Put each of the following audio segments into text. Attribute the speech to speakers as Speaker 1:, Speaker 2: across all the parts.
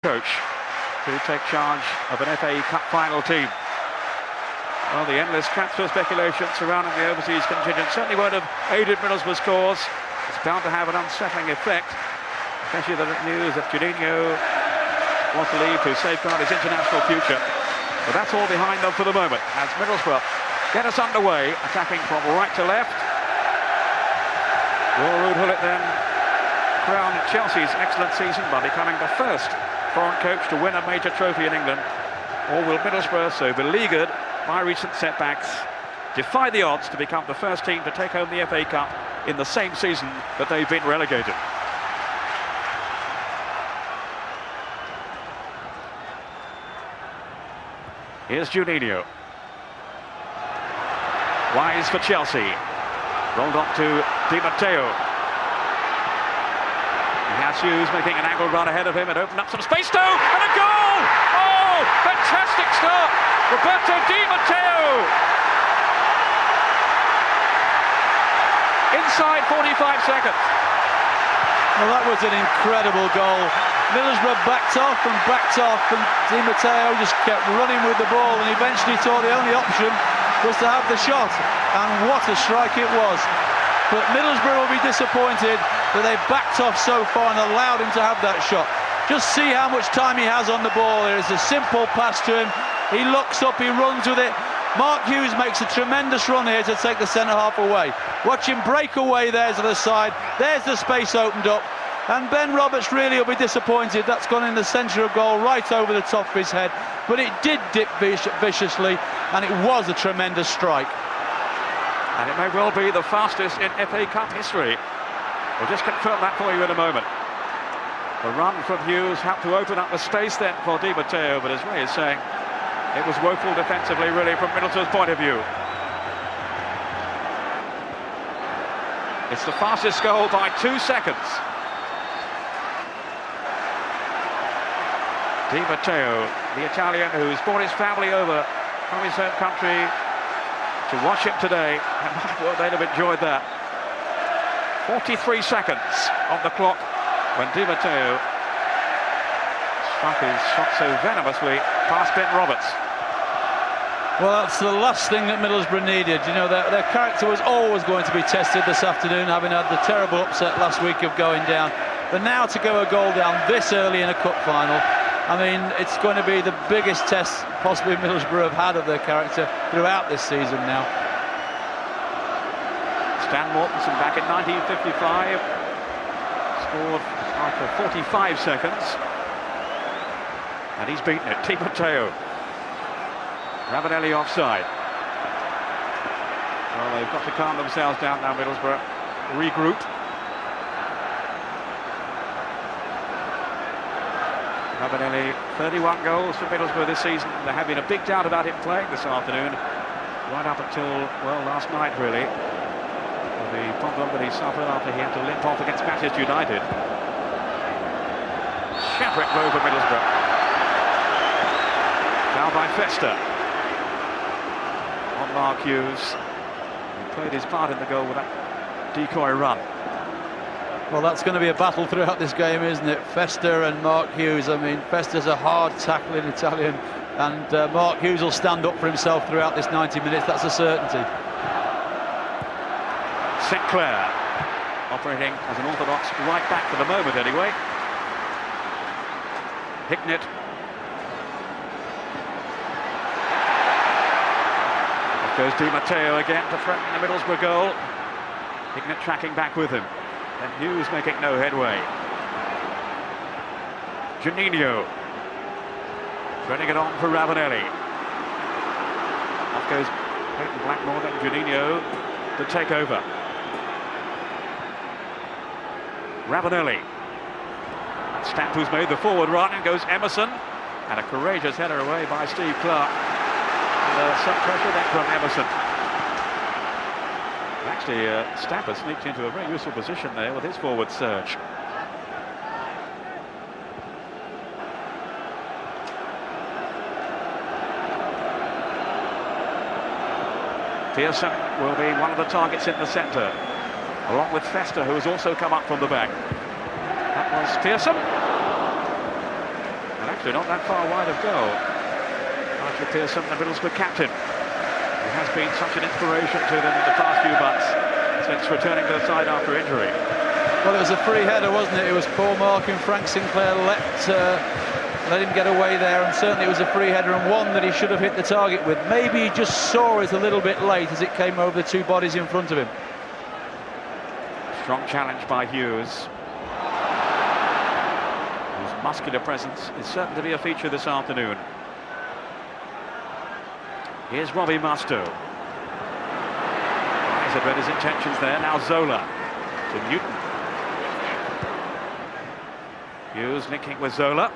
Speaker 1: coach to take charge of an FA Cup final team. Well, the endless transfer speculation surrounding the overseas contingent certainly won't have aided Middlesbrough's cause. It's bound to have an unsettling effect, especially the news that Juninho wants to leave to safeguard his international future. But that's all behind them for the moment, as Middlesbrough get us underway, attacking from right to left. Will Ruud Gullit then crown Chelsea's excellent season by becoming the first foreign coach to win a major trophy in England? Or will Middlesbrough, so beleaguered by recent setbacks, defy the odds to become the first team to take home the FA Cup in the same season that they've been relegated? Here's Juninho. Wise for Chelsea. Rolled up to Di Matteo. Hughes making an angled run ahead of him and opened up some space. And a goal! Oh, fantastic start! Roberto Di Matteo! Inside 45 seconds.
Speaker 2: Well, that was an incredible goal. Middlesbrough backed off, and Di Matteo just kept running with the ball, and eventually thought the only option was to have the shot. And what a strike it was. But Middlesbrough will be disappointed that they backed off so far and allowed him to have that shot. Just see how much time he has on the ball. There is a simple pass to him. He looks up, he runs with it. Mark Hughes makes a tremendous run here to take the centre-half away. Watch him break away there to the side. There's the space opened up. And Ben Roberts really will be disappointed. That's gone in the centre of goal, right over the top of his head. But it did dip viciously, and it was a tremendous strike.
Speaker 1: And it may well be the fastest in FA Cup history. We'll just confirm that for you in a moment. The run from Hughes helped to open up the space then for Di Matteo, but as Ray is saying, it was woeful defensively, really, from Middlesbrough's point of view. It's the fastest goal by 2 seconds. Di Matteo, the Italian who's brought his family over from his home country to watch him today, and well, they'd have enjoyed that. 43 seconds on the clock when Di Matteo struck his shot so venomously past Ben Roberts.
Speaker 2: Well, that's the last thing that Middlesbrough needed. You know, their character was always going to be tested this afternoon, having had the terrible upset last week of going down. But now to go a goal down this early in a cup final, I mean, it's going to be the biggest test possibly Middlesbrough have had of their character throughout this season now.
Speaker 1: Stan Mortensen back in 1955 scored after 45 seconds, and he's beaten it. Di Matteo. Ravanelli offside. Well, they've got to calm themselves down now, Middlesbrough. Regroup. Ravanelli, 31 goals for Middlesbrough this season. There have been a big doubt about him playing this afternoon, right up until, well, last night, really. The problem that he suffered after he had to limp off against Manchester United. Shipwreck blow for Middlesbrough. Foul by Fester. On Mark Hughes. He played his part in the goal with that decoy run.
Speaker 2: Well, that's going to be a battle throughout this game, isn't it? Fester and Mark Hughes. I mean, Fester's a hard tackling Italian, and Mark Hughes will stand up for himself throughout this 90 minutes, that's a certainty.
Speaker 1: Sinclair operating as an orthodox right back for the moment anyway. Hicknett. There goes Di Matteo again to threaten the Middlesbrough goal. Hicknett tracking back with him. And Hughes making no headway. Juninho threading it on for Ravanelli. Off goes Peyton Blackmore, then Juninho to take over. Ravanelli. Stamp who's made the forward run, and goes Emerson. And a courageous header away by Steve Clark. And some pressure then from Emerson. Actually, Stamper sneaked into a very useful position there with his forward surge. Pearson will be one of the targets in the centre, along with Fester, who has also come up from the back. That was Pearson. And Masto, not that far wide of goal. Archie Pearson, the Middlesbrough captain, who has been such an inspiration to them in the past few months since returning to the side after injury.
Speaker 2: Well, it was a free header, wasn't it? It was poor marking. Frank Sinclair let him get away there, and certainly it was a free header, and one that he should have hit the target with. Maybe he just saw it a little bit late as it came over the two bodies in front of him.
Speaker 1: Strong challenge by Hughes, whose muscular presence is certain to be a feature this afternoon. Here's Robbie Mustoe. He's had read his intentions there. Now Zola to Newton. Hughes linking with Zola,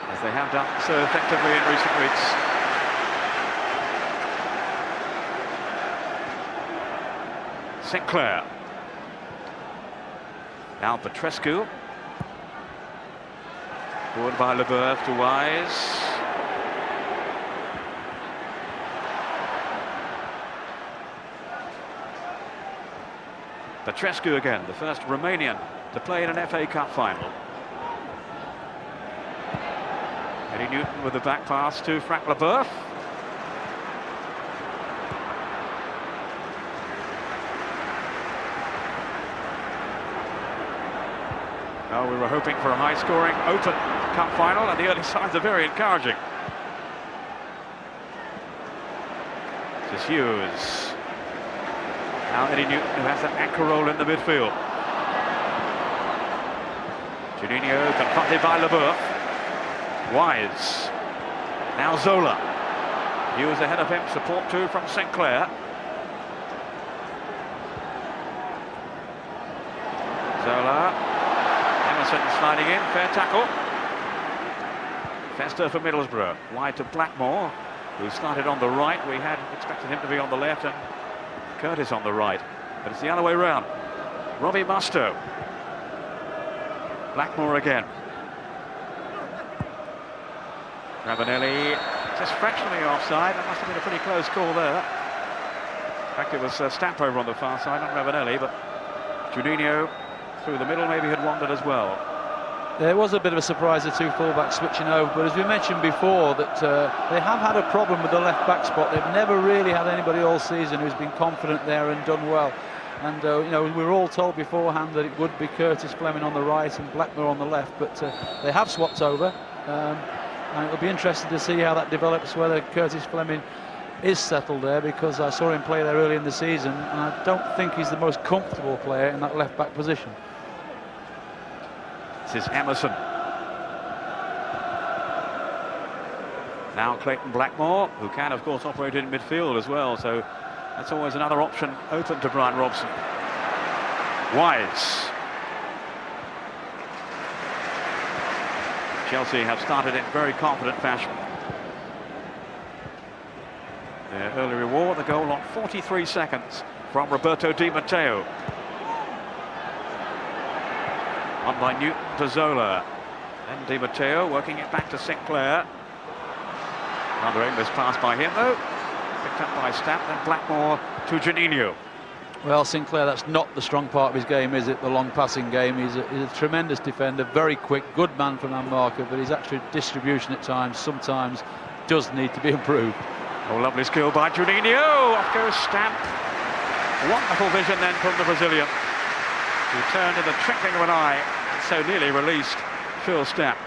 Speaker 1: as they have done so effectively in recent weeks. Sinclair. Now Petrescu. Forward by Leboeuf to Wise. Petrescu again, the first Romanian to play in an FA Cup final. Eddie Newton with the back pass to Frank Leboeuf. Well, we were hoping for a high-scoring, open cup final, and the early signs are very encouraging. This is Hughes. Now Eddie Newton, who has that anchor role in the midfield. Juninho confronted by Leboeuf. Wise. Now Zola. Hughes ahead of him, support too from Sinclair. Zola. Emerson sliding in, fair tackle. Fester for Middlesbrough. Wide to Blackmore, who started on the right. We had expected him to be on the left, and Curtis on the right, but it's the other way round. Robbie Mustoe. Blackmore again. Ravanelli just fractionally offside. That must have been a pretty close call there. In fact, it was Stamp over on the far side, not Ravanelli, but Juninho through the middle maybe had wandered as well.
Speaker 2: There was a bit of a surprise, the two fullbacks switching over, but as we mentioned before, that they have had a problem with the left-back spot. They've never really had anybody all season who's been confident there and done well. And you know, we were all told beforehand that it would be Curtis Fleming on the right and Blackmore on the left, but they have swapped over, and it'll be interesting to see how that develops, whether Curtis Fleming is settled there, because I saw him play there early in the season, and I don't think he's the most comfortable player in that left-back position.
Speaker 1: This is Emerson. Now Clayton Blackmore, who can of course operate in midfield as well, so that's always another option open to Brian Robson. Wise. Chelsea have started in very confident fashion. Their early reward, the goal on 43 seconds from Roberto Di Matteo. On by Newton to Zola. Then Di Matteo working it back to Sinclair. Another aimless pass by him though. Picked up by Stamp, then Blackmore to Juninho.
Speaker 2: Well, Sinclair, that's not the strong part of his game, is it? The long passing game. He's a tremendous defender, very quick, good man from that marker, but his actual distribution at times, sometimes, does need to be improved.
Speaker 1: Oh, lovely skill by Juninho. Off goes Stamp. Wonderful vision then from the Brazilian, who turned in the twinkling of an eye and so nearly released Phil Stamp.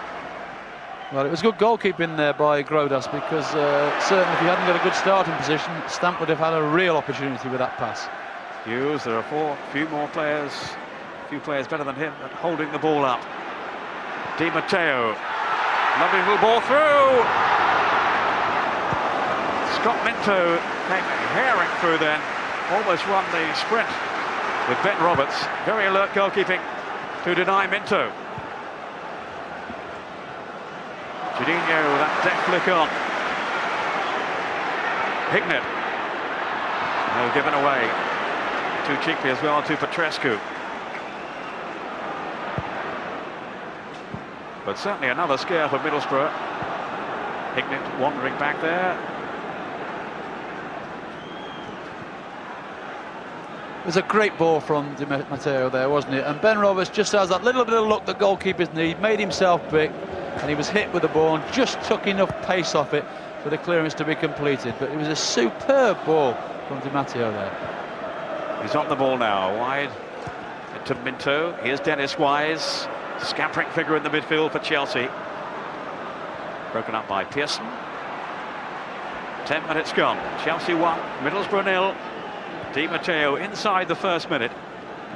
Speaker 2: Well, it was good goalkeeping there by Grodas, because certainly if he hadn't got a good starting position, Stamp would have had a real opportunity with that pass.
Speaker 1: Hughes, there are few players better than him at holding the ball up. Di Matteo, lovely little ball through. Scott Minto came herring through then, almost won the sprint with Ben Roberts. Very alert goalkeeping to deny Minto. Juninho with that deft flick on. Hignett. No, given away. Too cheaply as well to Petrescu. But certainly another scare for Middlesbrough. Hignett wandering back there.
Speaker 2: It was a great ball from Di Matteo there, wasn't it? And Ben Roberts just has that little bit of luck that goalkeepers need. Made himself big. and he was hit with the ball and just took enough pace off it for the clearance to be completed. But it was a superb ball from Di Matteo there.
Speaker 1: He's on the ball now, wide to Minto. Here's Dennis Wise, scampering figure in the midfield for Chelsea. Broken up by Pearson. 10 minutes gone. Chelsea 1, Middlesbrough 0. Di Matteo inside the first minute.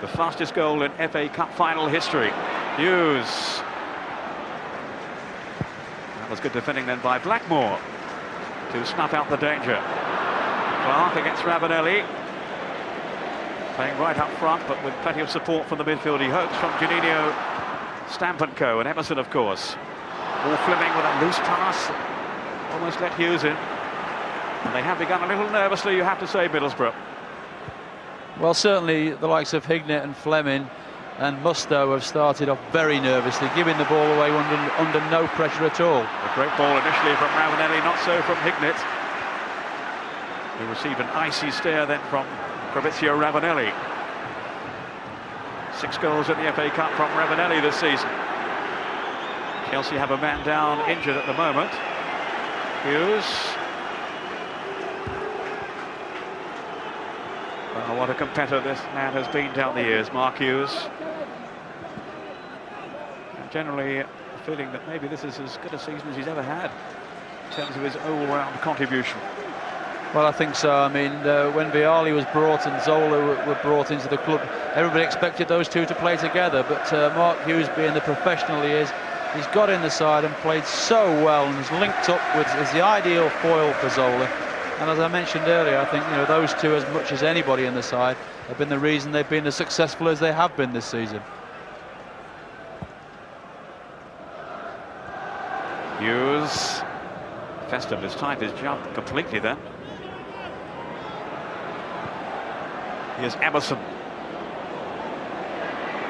Speaker 1: The fastest goal in FA Cup final history. Hughes. That was good defending then by Blackmore to snuff out the danger. Clark against Ravanelli. Playing right up front, but with plenty of support from the midfield, he hopes, from Juninho, Stamp&Co and Emerson, of course. All Fleming with a loose pass. Almost let Hughes in. And they have begun a little nervously, you have to say, Middlesbrough.
Speaker 2: Well, certainly the likes of Hignett and Fleming and Musto have started off very nervously, giving the ball away under no pressure at all.
Speaker 1: A great ball initially from Ravanelli, not so from Hignett, who received an icy stare then from Fabrizio Ravanelli. 6 goals in the FA Cup from Ravanelli this season. Chelsea have a man down, injured at the moment. Hughes. Well, what a competitor this man has been down the years, Mark Hughes. And generally, a feeling that maybe this is as good a season as he's ever had in terms of his all-round contribution.
Speaker 2: Well, I think so. I mean, when Vialli was brought and Zola were brought into the club, everybody expected those two to play together. But Mark Hughes, being the professional he is, he's got in the side and played so well and has linked up with as the ideal foil for Zola. And as I mentioned earlier, I think those two, as much as anybody in the side, have been the reason they've been as successful as they have been this season.
Speaker 1: Hughes. Festive has timed his jump completely then. Here's Emerson.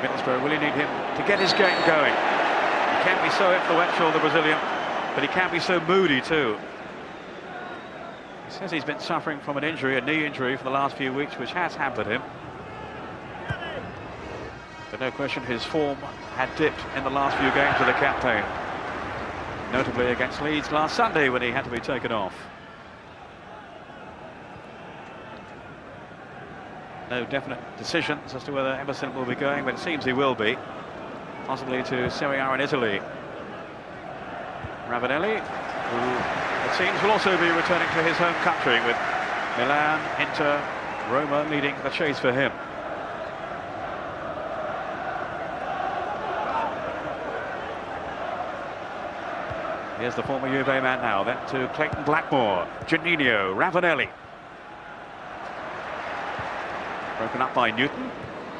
Speaker 1: Middlesbrough really need him to get his game going. He can be so influential, the Brazilian, but he can be so moody too. He says he's been suffering from an injury, a knee injury, for the last few weeks, which has hampered him. But no question his form had dipped in the last few games of the campaign. Notably against Leeds last Sunday when he had to be taken off. No definite decisions as to whether Emerson will be going, but it seems he will be. Possibly to Serie A in Italy. Ravanelli, who it seems will also be returning to his home country, with Milan, Inter, Roma leading the chase for him. Here's the former Juve man now, then to Clayton Blackmore, Juninho, Ravanelli. Broken up by Newton.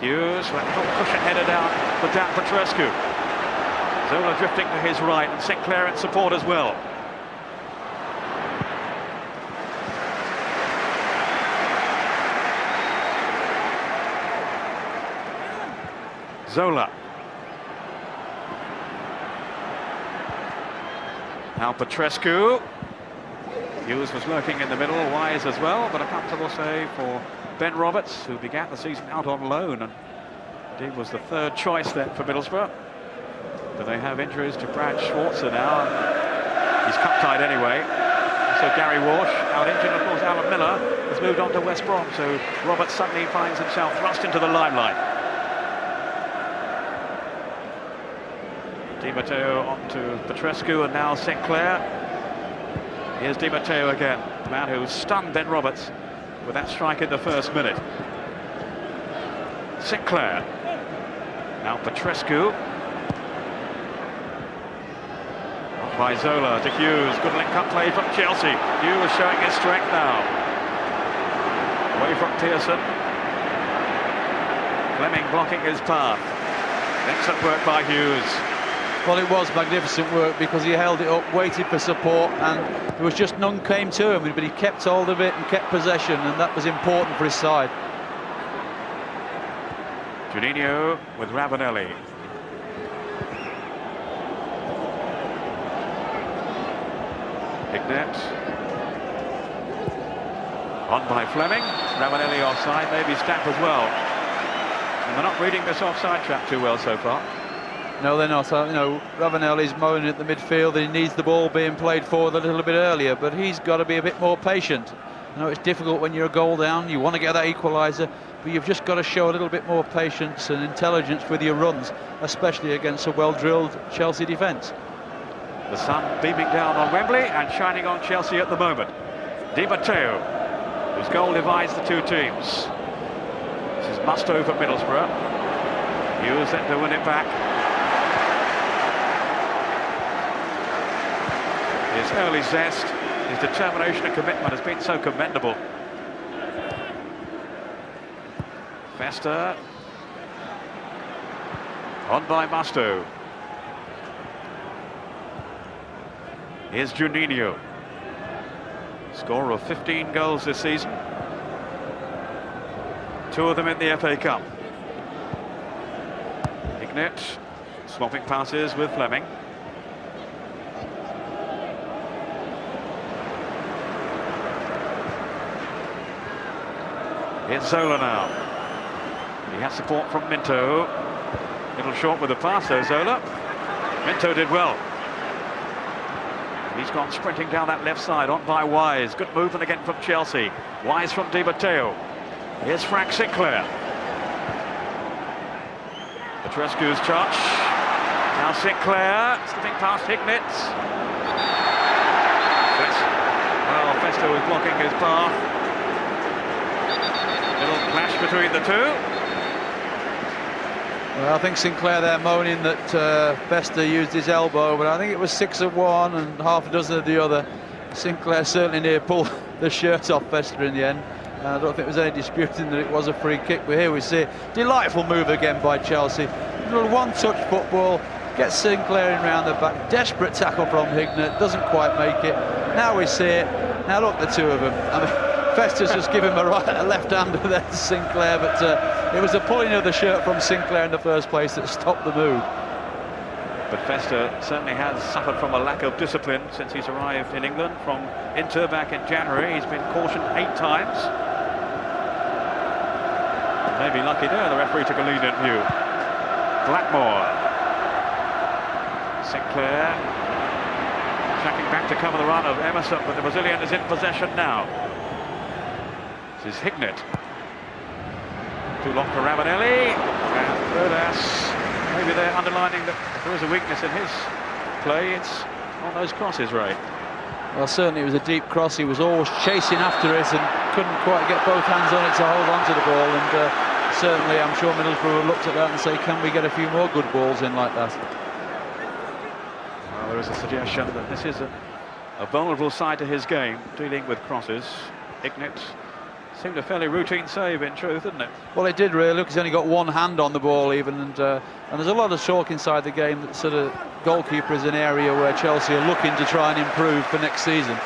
Speaker 1: Hughes, let the cushion header down for Dan Petrescu. Zola drifting to his right, and Sinclair in support as well. Zola. Now Petrescu. Hughes was lurking in the middle, Wise as well, but a comfortable save for Ben Roberts, who began the season out on loan and indeed was the third choice then for Middlesbrough. Do they have injuries to Brad Schwarzer now? He's cup-tied anyway. So Gary Walsh out injured. Of course, Alan Miller has moved on to West Brom, so Roberts suddenly finds himself thrust into the limelight. Di Matteo on to Petrescu and now Sinclair. Here's Di Matteo again, the man who stunned Ben Roberts with that strike in the first minute. Sinclair. Now Petrescu. Up by Zola to Hughes. Good link-up play from Chelsea. Hughes showing his strength now. Away from Pearson. Fleming blocking his path. Excellent work by Hughes.
Speaker 2: Well, it was magnificent work because he held it up, waited for support, and there was just none came to him, but he kept hold of it and kept possession, and that was important for his side.
Speaker 1: Juninho with Ravanelli. Hignett. On by Fleming. Ravanelli offside, maybe Stamp as well. And they're not reading this offside trap too well so far.
Speaker 2: No, they're not. You know, Ravanelli's moaning at the midfield that he needs the ball being played forward a little bit earlier, but he's got to be a bit more patient. You know, it's difficult when you're a goal down. You want to get that equaliser, but you've just got to show a little bit more patience and intelligence with your runs, especially against a well-drilled Chelsea defence.
Speaker 1: The sun beaming down on Wembley and shining on Chelsea at the moment. Di Matteo, whose goal divides the two teams. This is must-have for Middlesbrough. Hughes then to win it back. His early zest, his determination and commitment has been so commendable. Festa. On by Musto. Here's Juninho. Scorer of 15 goals this season. 2 of them in the FA Cup. Ignat swapping passes with Fleming. Here's Zola now. He has support from Minto. Little short with the pass though, Zola. Minto did well. He's gone sprinting down that left side, on by Wise. Good movement again from Chelsea. Wise from Di Matteo. Here's Frank Sinclair. Petrescu's touch. Now Sinclair, slipping past Ignat. Well, Festa was blocking his path. Little clash between the two.
Speaker 2: Well, I think Sinclair there moaning that Festa used his elbow, but I think it was 6 of one and half a dozen of the other. Sinclair certainly near pulled the shirt off Festa in the end. And I don't think there was any disputing that it was a free kick, but here we see it. Delightful move again by Chelsea. Little one-touch football, gets Sinclair in round the back. Desperate tackle from Ignat, doesn't quite make it. Now we see it. Now look, the two of them. I mean, Festa's just given him a left-hander there to Sinclair, but it was the pulling of the shirt from Sinclair in the first place that stopped the move.
Speaker 1: But Festa certainly has suffered from a lack of discipline since he's arrived in England from Inter back in January. He's been cautioned 8 times. Maybe lucky there, the referee took a lenient view. Blackmore. Sinclair tracking back to cover the run of Emerson, but the Brazilian is in possession now. This is Ignat. Too long for Ravanelli. And Rodas, maybe they're underlining that if there is a weakness in his play, it's on those crosses, Ray.
Speaker 2: Well, certainly it was a deep cross. He was always chasing after it and couldn't quite get both hands on it to hold on to the ball. And certainly, I'm sure Middlesbrough looked at that and say, can we get a few more good balls in like that?
Speaker 1: Well, there is a suggestion that this is a vulnerable side to his game, dealing with crosses. Ignat seemed a fairly routine save, in truth, didn't it?
Speaker 2: Well, it did really. Look, he's only got one hand on the ball even, and there's a lot of talk inside the game that sort of goalkeeper is an area where Chelsea are looking to try and improve for next season.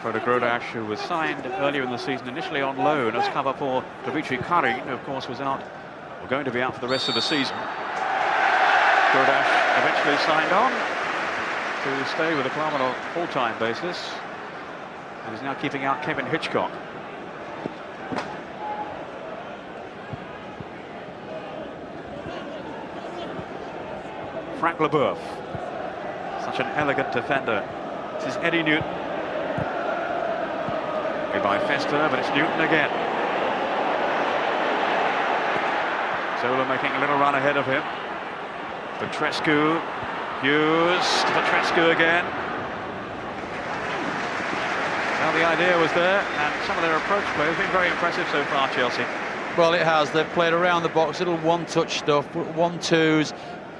Speaker 1: Frodo Grodash, who was signed earlier in the season, initially on loan as cover for Dimitri Karin, who of course was out, or going to be out for the rest of the season. Grodash eventually signed on to stay with the club on a full-time basis. And is now keeping out Kevin Hitchcock. Frank Leboeuf, such an elegant defender. This is Eddie Newton. Made by Festa, but it's Newton again. Zola making a little run ahead of him. Petrescu, Hughes to Petrescu again. Well, the idea was there, and some of their approach play has been very impressive so far, Chelsea.
Speaker 2: Well, it has. They've played around the box, little one-touch stuff, 1-2s,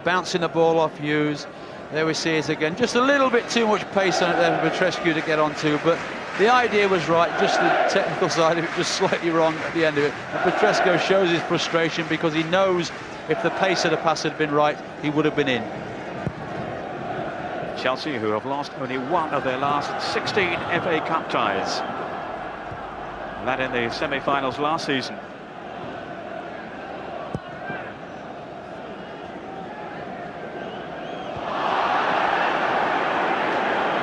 Speaker 2: bouncing the ball off Hughes. There we see it again. Just a little bit too much pace on it there for Petrescu to get onto, but the idea was right, just the technical side of it just slightly wrong at the end of it. And Petrescu shows his frustration because he knows if the pace of the pass had been right, he would have been in.
Speaker 1: Chelsea, who have lost only one of their last 16 FA Cup ties. And that in the semi-finals last season.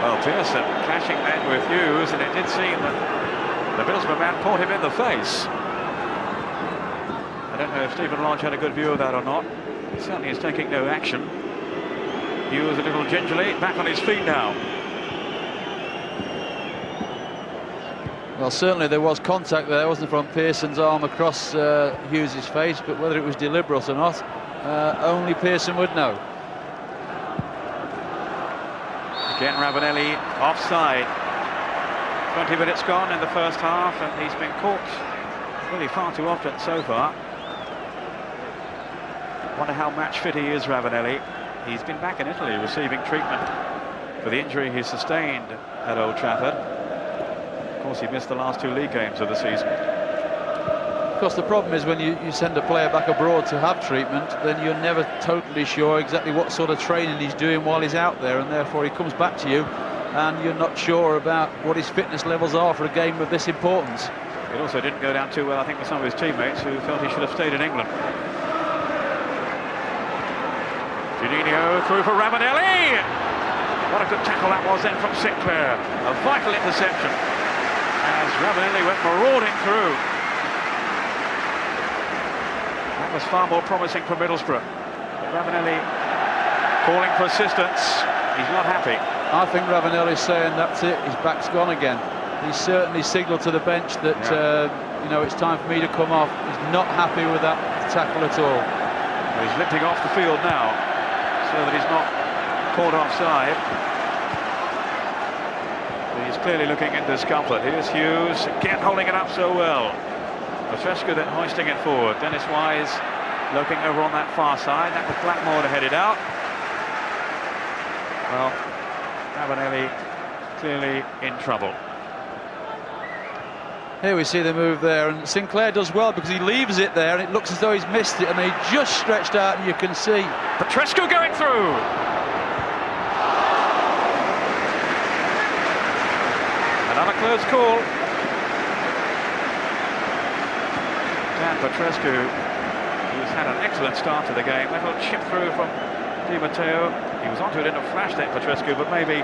Speaker 1: Well, Pearson clashing then with Hughes, and it did seem that the Middlesbrough man caught him in the face. And don't know if Stephen Lodge had a good view of that or not. He certainly is taking no action. Hughes a little gingerly, back on his feet now.
Speaker 2: Well, certainly there was contact there, wasn't there, from Pearson's arm across Hughes' face, but whether it was deliberate or not, only Pearson would know.
Speaker 1: Again, Ravanelli offside. 20 minutes gone in the first half, and he's been caught really far too often so far. Wonder how match fit he is, Ravanelli. He's been back in Italy receiving treatment for the injury he sustained at Old Trafford. Of course, he missed the last 2 league games of the season.
Speaker 2: Of course, the problem is when you send a player back abroad to have treatment, then you're never totally sure exactly what sort of training he's doing while he's out there, and therefore he comes back to you and you're not sure about what his fitness levels are for a game of this importance.
Speaker 1: It also didn't go down too well, I think, with some of his teammates who felt he should have stayed in England. Juninho through for Ravanelli. What a good tackle that was then from Sinclair. A vital interception as Ravanelli went marauding through. That was far more promising for Middlesbrough. But Ravanelli calling for assistance. He's not happy.
Speaker 2: I think Ravanelli's saying that's it, his back's gone again. He's certainly signalled to the bench that you know, it's time for me to come off. He's not happy with that tackle at all.
Speaker 1: Well, he's limping off the field now, so that he's not caught offside. He's clearly looking in discomfort. Here's Hughes, again holding it up so well. Petrescu then hoisting it forward. Dennis Wise looking over on that far side. That was Blackmore to head it out. Well, Ravanelli clearly in trouble.
Speaker 2: Here we see the move there, and Sinclair does well because he leaves it there and it looks as though he's missed it, and he just stretched out and you can see.
Speaker 1: Petrescu going through! Another close call. Dan Petrescu, who's had an excellent start to the game, that little chip through from Di Matteo. He was onto it in a flash then, Petrescu, but maybe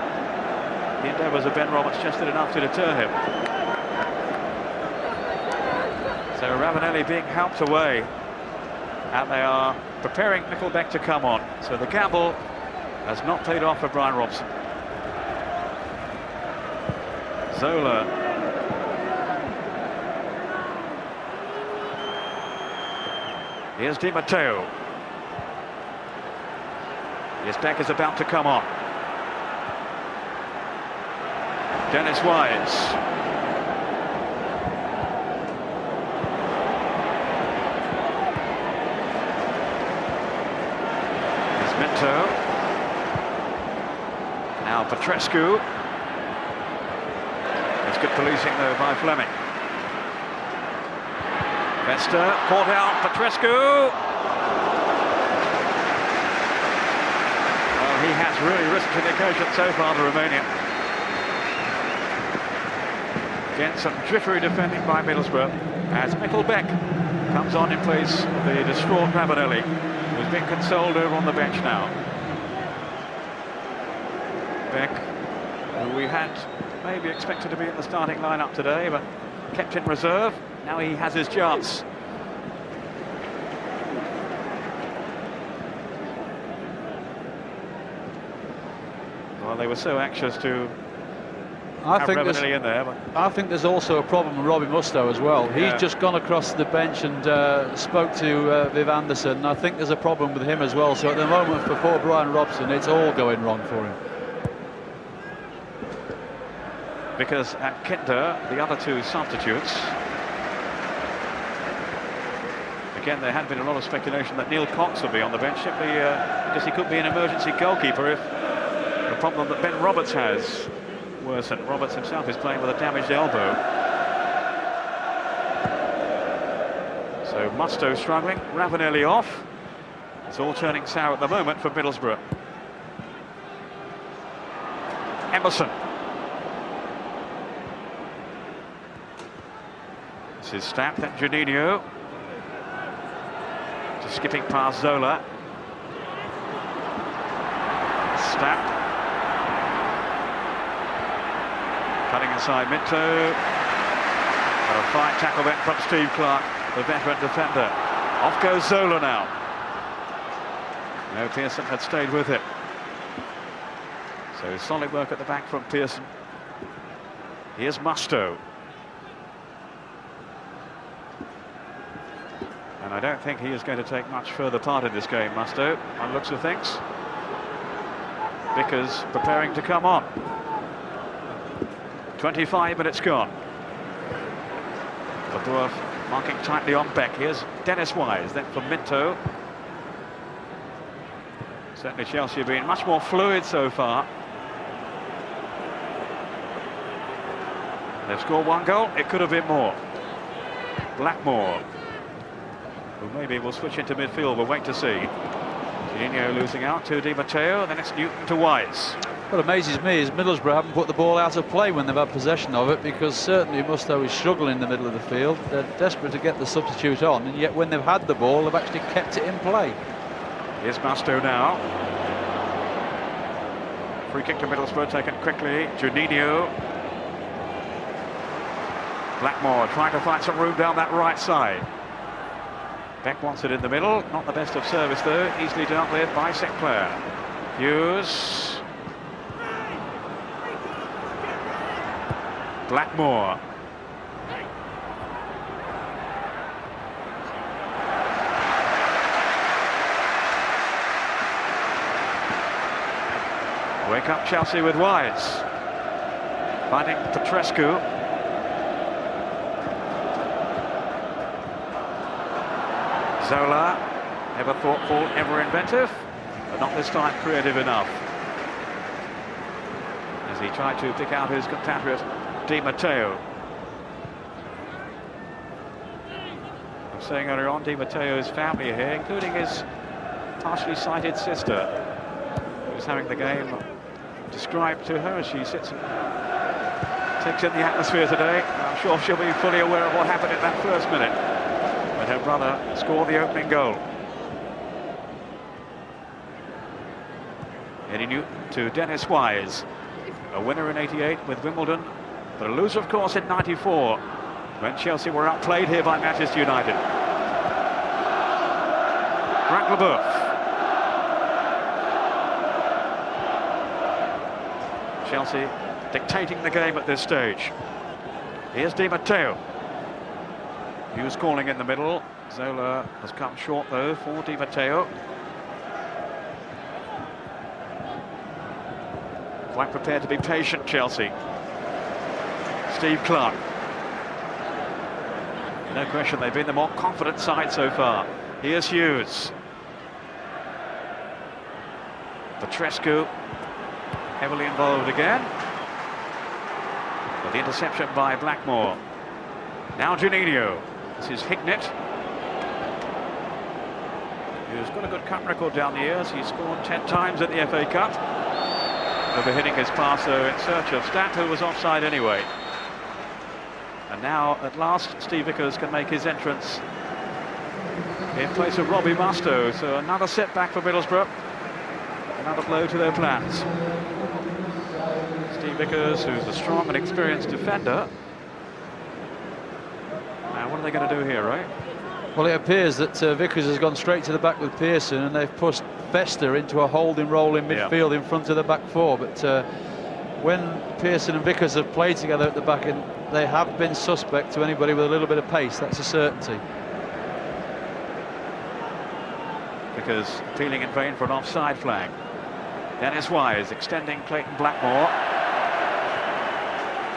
Speaker 1: the endeavours of Ben Roberts just did enough to deter him. So Ravanelli being helped away, and they are preparing Nickelback to come on. So the gamble has not paid off for Brian Robson. Zola. Here's Di Matteo. His back is about to come on. Dennis Wise. Now Petrescu. It's good policing though by Fleming. Vesta caught out Petrescu. Well, he has really risen to the occasion so far, the Romanian. Again, some jittery defending by Middlesbrough as Nickelback comes on in place of the distraught Ravanelli, who's been consoled over on the bench now. Beck, who we had maybe expected to be in the starting lineup today, but kept in reserve. Now he has his chance. Well, they were so anxious to have Ravanelli in there. But
Speaker 2: I think there's also a problem with Robbie Mustoe as well.
Speaker 1: Yeah.
Speaker 2: He's just gone across the bench and spoke to Viv Anderson. I think there's a problem with him as well. So at the moment, for poor Brian Robson, it's all going wrong for him.
Speaker 1: Because at Kinder, the other 2 substitutes, again, there had been a lot of speculation that Neil Cox would be on the bench simply because he could be an emergency goalkeeper if the problem that Ben Roberts has worsened. Roberts himself is playing with a damaged elbow. So Mustoe struggling, Ravanelli off. It's all turning sour at the moment for Middlesbrough. Emerson. This is Stapp, then Juninho. Just skipping past Zola. Stapp. Cutting inside Minto. Got a fine tackle back from Steve Clark, the veteran defender. Off goes Zola now. No, Pearson had stayed with it. So solid work at the back from Pearson. Here's Musto. And I don't think he is going to take much further part in this game, Musto, on looks of things. Vickers preparing to come on. 25 minutes gone. Middlesbrough marking tightly on Beck. Here's Dennis Wise, then from Minto. Certainly Chelsea have been much more fluid so far. They've scored one goal, it could have been more. Blackmore, who maybe will switch into midfield, we'll wait to see. Juninho losing out to Di Matteo, then it's Newton to Wise.
Speaker 2: What amazes me is Middlesbrough haven't put the ball out of play when they've had possession of it, because certainly Musto is struggling in the middle of the field. They're desperate to get the substitute on, and yet when they've had the ball, they've actually kept it in play.
Speaker 1: Here's Musto now. Free kick to Middlesbrough, taken quickly. Juninho. Blackmore trying to find some room down that right side. Beck wants it in the middle. Not the best of service, though. Easily dealt with by Sinclair. Hughes. Blackmore. Wake up Chelsea with Wise. Finding Petrescu. Zola, ever thoughtful, ever inventive, but not this time creative enough. As he tried to pick out his compatriot, Di Matteo. I was saying earlier on, Di Matteo's family here, including his partially sighted sister, who's having the game described to her as she sits and takes in the atmosphere today. I'm sure she'll be fully aware of what happened in that first minute when her brother scored the opening goal. Eddie Newton to Dennis Wise, a winner in '88 with Wimbledon, but a loser, of course, in '94 when Chelsea were outplayed here by Manchester United. Frank Leboeuf. Chelsea dictating the game at this stage. Here's Di Matteo. He was calling in the middle. Zola has come short, though, for Di Matteo. Quite prepared to be patient, Chelsea. Steve Clark. No question, they've been the more confident side so far. Here's Hughes. Petrescu, heavily involved again. But the interception by Blackmore. Now Juninho. This is Hignett. He's got a good cup record down the years. He's scored 10 times at the FA Cup. Overhitting his pass, though, in search of Stat, who was offside anyway. And now, at last, Steve Vickers can make his entrance in place of Robbie Musto. So another setback for Middlesbrough. Another blow to their plans. Steve Vickers, who's a strong and experienced defender. Now, what are they going to do here, right?
Speaker 2: Well, it appears that Vickers has gone straight to the back with Pearson, and they've pushed Fester into a holding role in midfield in front of the back four. But when Pearson and Vickers have played together at the back, and they have been suspect to anybody with a little bit of pace. That's a certainty.
Speaker 1: Vickers appealing in vain for an offside flag. Dennis Wise extending Clayton Blackmore.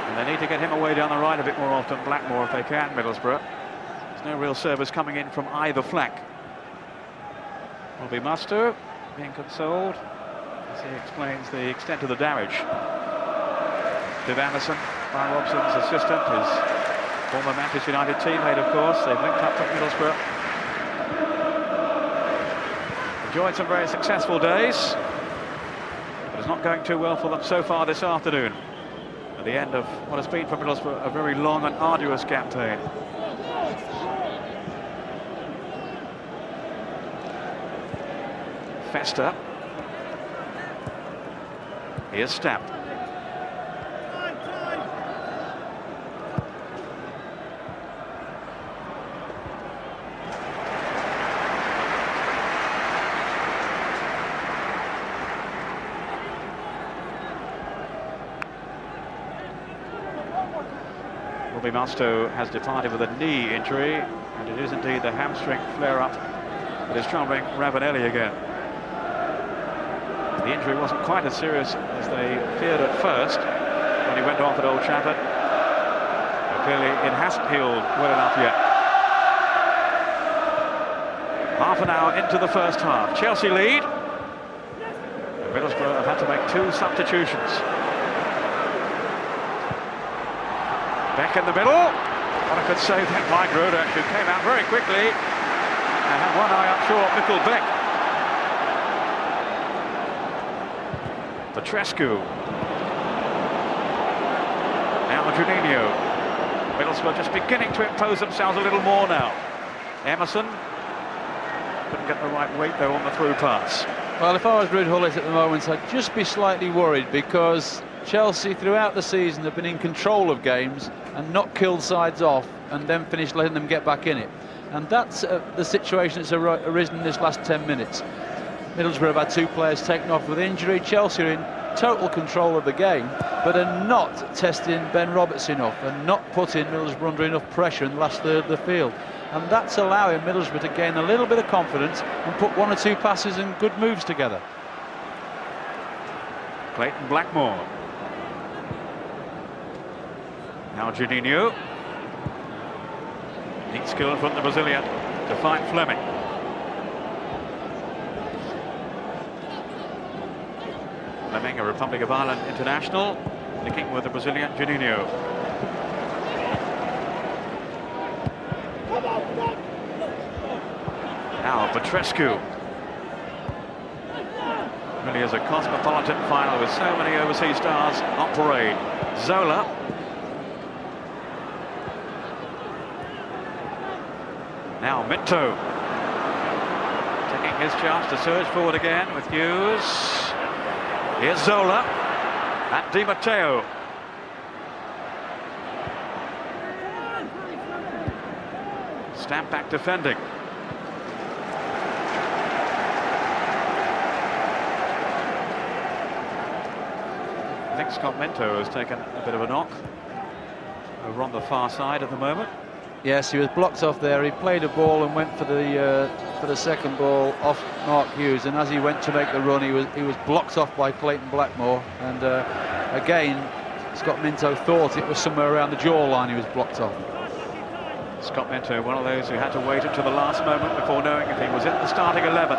Speaker 1: And they need to get him away down the right a bit more often, Blackmore, if they can, Middlesbrough. There's no real service coming in from either flank. Will be Musto being consoled as he explains the extent of the damage. Viv Anderson, Brian Robson's assistant, his former Manchester United teammate, of course. They've linked up with Middlesbrough. Enjoyed some very successful days, but it's not going too well for them so far this afternoon. At the end of what has been for Middlesbrough a very long and arduous campaign. Fester. Here's Stamp. Bobby Mustoe has departed with a knee injury, and it is indeed the hamstring flare-up that is troubling Ravanelli again. The injury wasn't quite as serious as they feared at first when he went off at Old Trafford. But clearly it hasn't healed well enough yet. Half an hour into the first half. Chelsea lead. And Middlesbrough have had to make 2 substitutions. Back in the middle. What a good save that by Grodak, who came out very quickly and had one eye up short. Mikkel Beck. Petrescu. Now Juninho. Middlesbrough just beginning to impose themselves a little more now. Emerson couldn't get the right weight though on the through pass.
Speaker 2: Well, if I was Ruud Gullit at the moment, I'd just be slightly worried, because Chelsea throughout the season have been in control of games and not killed sides off and then finished letting them get back in it. And that's the situation that's arisen in this last 10 minutes. Middlesbrough have had 2 players taken off with injury. Chelsea are in total control of the game, but are not testing Ben Roberts enough and not putting Middlesbrough under enough pressure in the last third of the field. And that's allowing Middlesbrough to gain a little bit of confidence and put 1 or 2 passes and good moves together.
Speaker 1: Clayton Blackmore. Now Juninho. Neat skill from the Brazilian to find Fleming. Fleming, a Republic of Ireland international, linking with the Brazilian Juninho. Now Petrescu. Really is a cosmopolitan final with so many overseas stars on parade. Zola. Now Minto. Taking his chance to surge forward again with Hughes. Here's Zola and Di Matteo. Stamp back defending. I think Scott Minto has taken a bit of a knock over on the far side at the moment.
Speaker 2: Yes, he was blocked off there. He played a ball and went for the second ball off Mark Hughes, and as he went to make the run, he was blocked off by Clayton Blackmore. And again, Scott Minto thought it was somewhere around the jawline he was blocked off.
Speaker 1: Scott Minto, one of those who had to wait until the last moment before knowing if he was in the starting 11.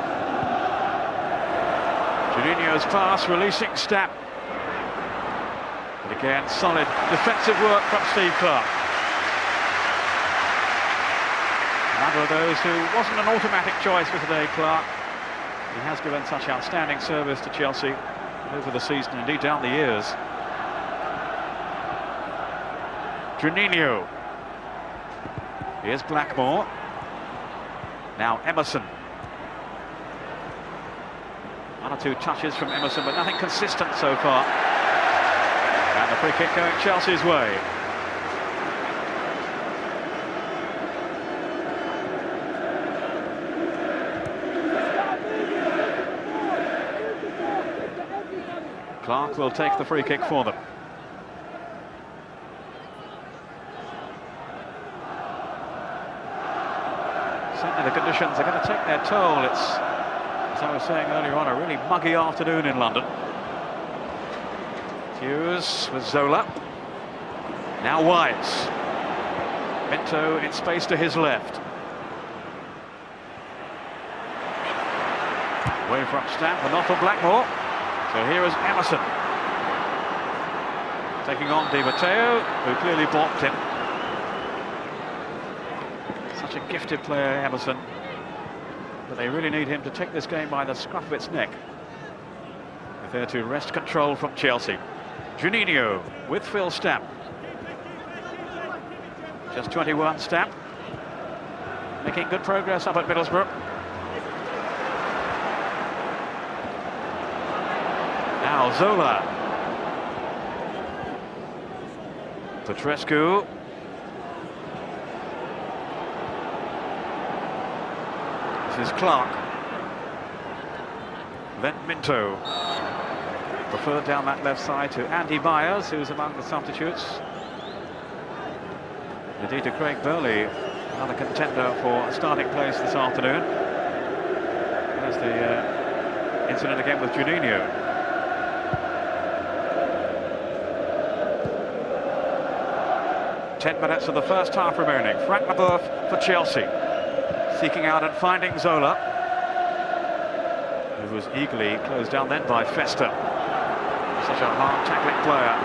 Speaker 1: Juninho's pass, releasing Stapp. But again, solid defensive work from Steve Clarke. Another of those who wasn't an automatic choice for today, Clarke. He has given such outstanding service to Chelsea over the season, indeed down the years. Juninho. Here's Blackmore. Now Emerson. 1 or 2 touches from Emerson, but nothing consistent so far. And the free kick going Chelsea's way. Clarke will take the free kick for them. Certainly the conditions are going to take their toll. It's, as I was saying earlier on, a really muggy afternoon in London. Hughes with Zola. Now Wise. Minto in space to his left. Away from Stapp and off for Blackmore. So here is Emerson. Taking on Di Matteo, who clearly blocked him. Such a gifted player, Emerson. But they really need him to take this game by the scruff of its neck. If they're to wrest control from Chelsea. Juninho with Phil Stapp. Just 21, Stapp. Making good progress up at Middlesbrough. Now Zola. Petrescu. This is Clarke. Then Minto. Preferred down that left side to Andy Myers, who's among the substitutes. indeed to Craig Burley, another contender for a starting place this afternoon. There's the incident again with Juninho. Ten minutes of the first half remaining. Frank Leboeuf for Chelsea, seeking out and finding Zola, who was eagerly closed down then by Festa. Such a hard tackling player.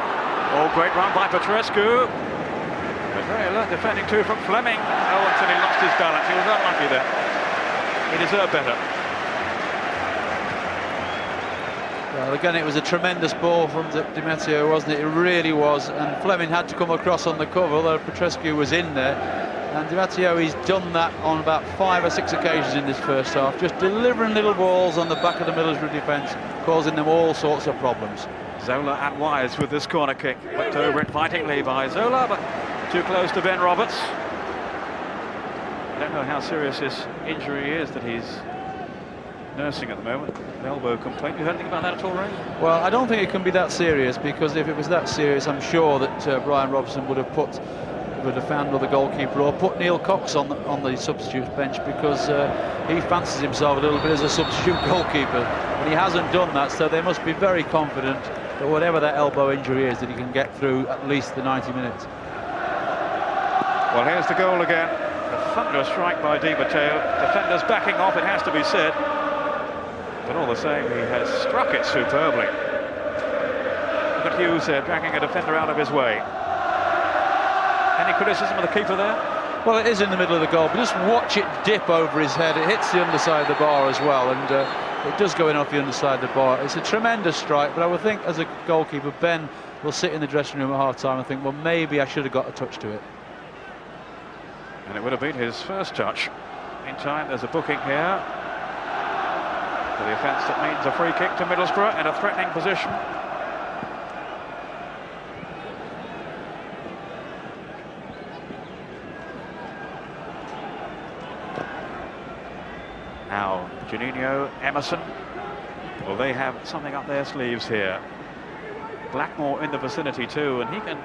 Speaker 1: Oh, great run by Petrescu. But very alert defending too from Fleming. Oh, until he lost his balance. He was unlucky there. He deserved better.
Speaker 2: Well, again, it was a tremendous ball from Di Matteo, wasn't it? It really was. And Fleming had to come across on the cover, although Petrescu was in there. And Di Matteo, he's done that on about 5 or 6 occasions in this first half, just delivering little balls on the back of the Middlesbrough defence, causing them all sorts of problems.
Speaker 1: Zola at wise with this corner kick. Went over invitingly by Zola, but too close to Ben Roberts. I don't know how serious his injury is that he's nursing at the moment. An elbow complaint. You heard anything about that at all, Ray?
Speaker 2: Well, I don't think it can be that serious, because if it was that serious, I'm sure that Brian Robson would have found another goalkeeper or put Neil Cox on the substitute bench, because he fancies himself a little bit as a substitute goalkeeper, and he hasn't done that. So they must be very confident that whatever that elbow injury is, that he can get through at least the 90 minutes.
Speaker 1: Well, here's the goal again. A thunderous strike by Di Matteo. Defenders backing off, it has to be said. But all the same, he has struck it superbly. Look at Hughes there, dragging a defender out of his way. Any criticism of the keeper there?
Speaker 2: Well, it is in the middle of the goal, but just watch it dip over his head. It hits the underside of the bar as well, and it does go in off the underside of the bar. It's a tremendous strike, but I would think as a goalkeeper, Ben will sit in the dressing room at half-time and think, well, maybe I should have got a touch to it.
Speaker 1: And it would have been his first touch. In time, there's a booking here for the offence that means a free kick to Middlesbrough in a threatening position. Now, Juninho, Emerson, well, they have something up their sleeves here. Blackmore in the vicinity too, and he can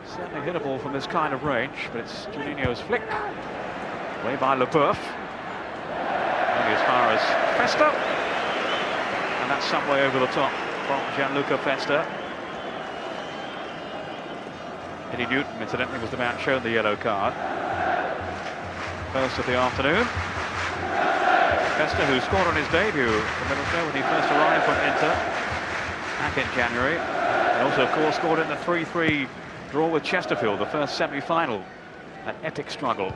Speaker 1: certainly hit a ball from this kind of range, but it's Juninho's flick. Away by Leboeuf. Only as far as Festa. And that's some way over the top from Gianluca Festa. Eddie Newton, incidentally, was the man shown the yellow card. First of the afternoon. Festa, who scored on his debut for Middlesbrough when he first arrived from Inter back in January. And also, of course, scored in the 3-3 draw with Chesterfield, the first semi-final. An epic struggle.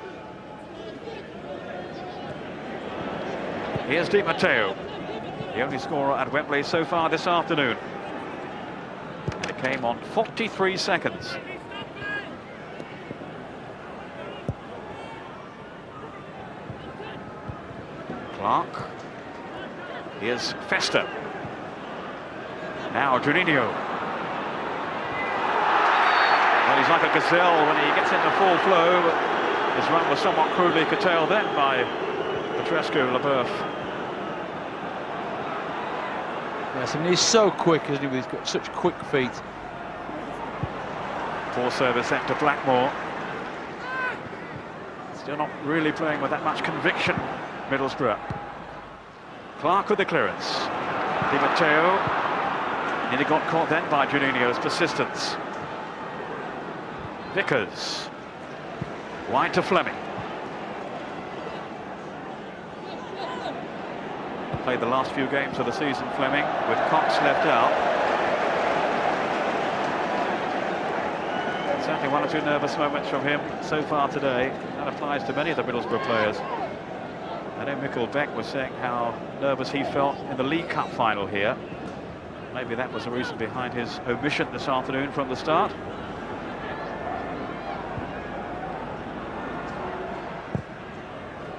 Speaker 1: Here's Di Matteo, the only scorer at Wembley so far this afternoon. And it came on 43 seconds. Clark. Here's Festa. Now Juninho. Well, he's like a gazelle when he gets into full flow. His run was somewhat crudely curtailed then by Petrescu, Leboeuf.
Speaker 2: Yes, I mean, he's so quick, isn't he? He's got such quick feet.
Speaker 1: Poor service sent to Blackmore. Still not really playing with that much conviction, Middlesbrough. Clark with the clearance. Di Matteo nearly got caught then by Juninho's persistence. Vickers. Wide to Fleming. Played the last few games of the season, Fleming, with Cox left out. Certainly one or two nervous moments from him so far today. That applies to many of the Middlesbrough players. I know Mikkel Beck was saying how nervous he felt in the League Cup final here. Maybe that was the reason behind his omission this afternoon from the start.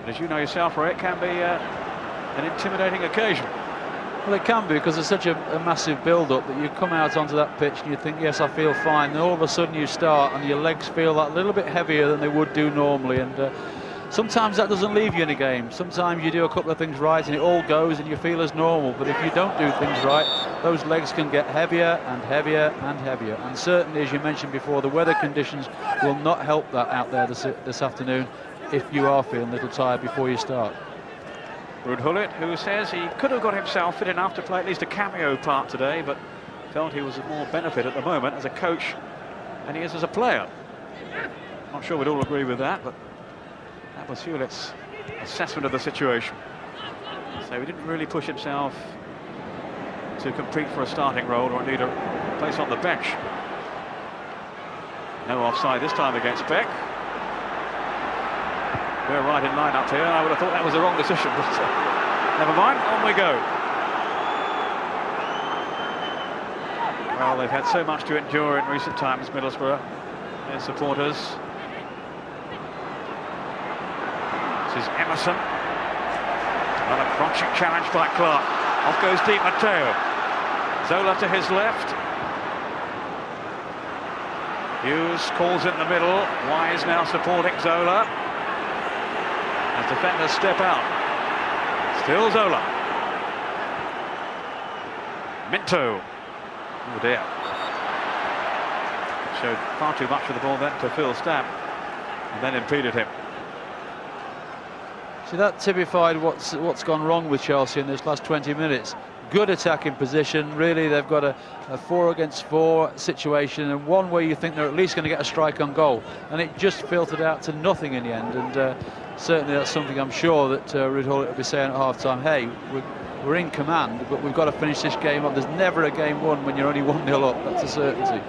Speaker 1: But as you know yourself, Ray, it can be an intimidating occasion.
Speaker 2: Well, it can be, because there's such a massive build-up that you come out onto that pitch and you think, yes, I feel fine, and all of a sudden you start and your legs feel that little bit heavier than they would do normally, and sometimes that doesn't leave you in a game. Sometimes you do a couple of things right and it all goes and you feel as normal. But if you don't do things right, those legs can get heavier and heavier and heavier. And certainly, as you mentioned before, the weather conditions will not help that out there this afternoon if you are feeling a little tired before you start.
Speaker 1: Ruud Gullit, who says he could have got himself fit enough to play at least a cameo part today, but felt he was of more benefit at the moment as a coach than he is as a player. Not sure we'd all agree with that, but that was Hewlett's assessment of the situation. So he didn't really push himself to compete for a starting role or indeed a place on the bench. No offside this time against Beck. We're right in line up here. I would have thought that was the wrong decision, but never mind, on we go. Well, they've had so much to endure in recent times, Middlesbrough, their supporters. This is Emerson. Another crunching challenge by Clark. Off goes Di Matteo. Zola to his left. Hughes calls in the middle. Wise now supporting Zola. As defenders step out. Still Zola. Minto. Oh dear. Showed far too much of the ball then to Phil Stamp, and then impeded him.
Speaker 2: See, that typified what's gone wrong with Chelsea in this last 20 minutes. Good attacking position. Really, they've got a 4 against 4 situation, and one where you think they're at least going to get a strike on goal, and it just filtered out to nothing in the end. And certainly that's something I'm sure that Ruud Gullit will be saying at half-time. Hey, we're in command, but we've got to finish this game up. There's never a game won when you're only 1-0 up. That's a certainty.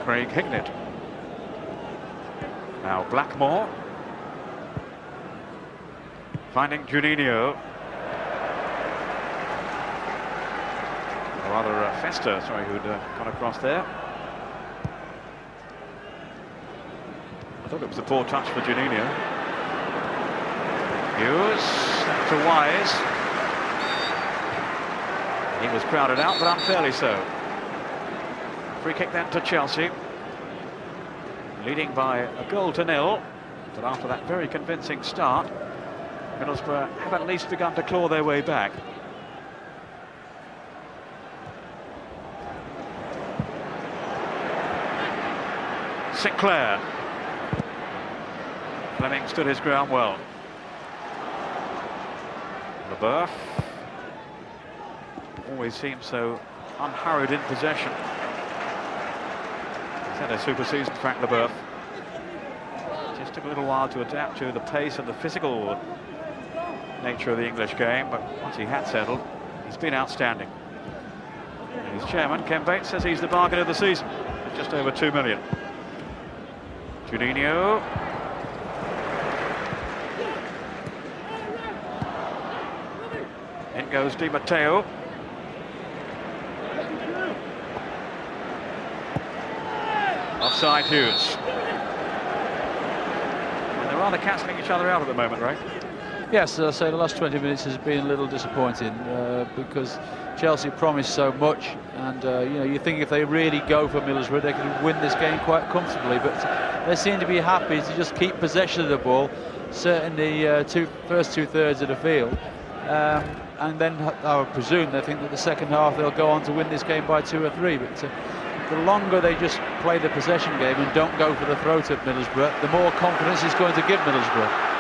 Speaker 1: Craig Hignett. Now Blackmore. Finding Juninho. Or rather Fester, sorry, who'd gone across there. I thought it was a poor touch for Juninho. Hughes to Wise. He was crowded out, but unfairly so. Free kick then to Chelsea. Leading by a goal to nil. But after that very convincing start, Middlesbrough have at least begun to claw their way back. Sinclair. Fleming stood his ground well. LeBeuf always seems so unhurried in possession. He's had a super season, Frank LeBeuf. Just took a little while to adapt to the pace and the physical nature of the English game, but once he had settled, he's been outstanding. And his chairman, Ken Bates, says he's the bargain of the season at just over $2 million. Juninho. In goes Di Matteo. Offside Hughes. And they're rather cancelling each other out at the moment, right?
Speaker 2: Yes, as I say, the last 20 minutes has been a little disappointing because Chelsea promised so much, and you know, you think if they really go for Middlesbrough, they can win this game quite comfortably. But they seem to be happy to just keep possession of the ball, certainly first two-thirds of the field, and then I would presume they think that the second half they'll go on to win this game by 2 or 3. But the longer they just play the possession game and don't go for the throat of Middlesbrough, the more confidence it's going to give Middlesbrough.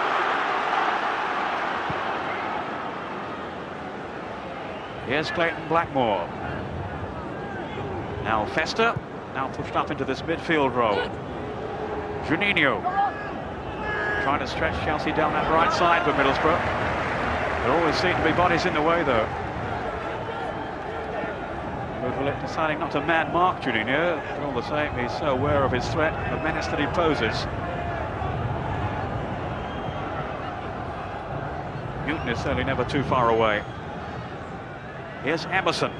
Speaker 1: Here's Clayton Blackmore. Now Fester, now pushed up into this midfield role. Juninho trying to stretch Chelsea down that right side for Middlesbrough. There always seem to be bodies in the way, though. Gullit deciding not to man-mark Juninho, but all the same, he's so aware of his threat, the menace that he poses. Newton is certainly never too far away. Here's Emerson.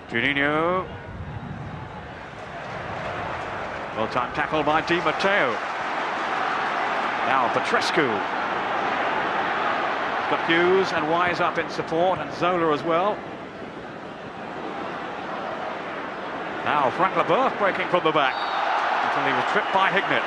Speaker 1: Juninho. Well-timed tackle by Di Matteo. Now Petrescu. He's got Hughes and Wise up in support, and Zola as well. Now Frank Leboeuf breaking from the back until he was tripped by Hignett.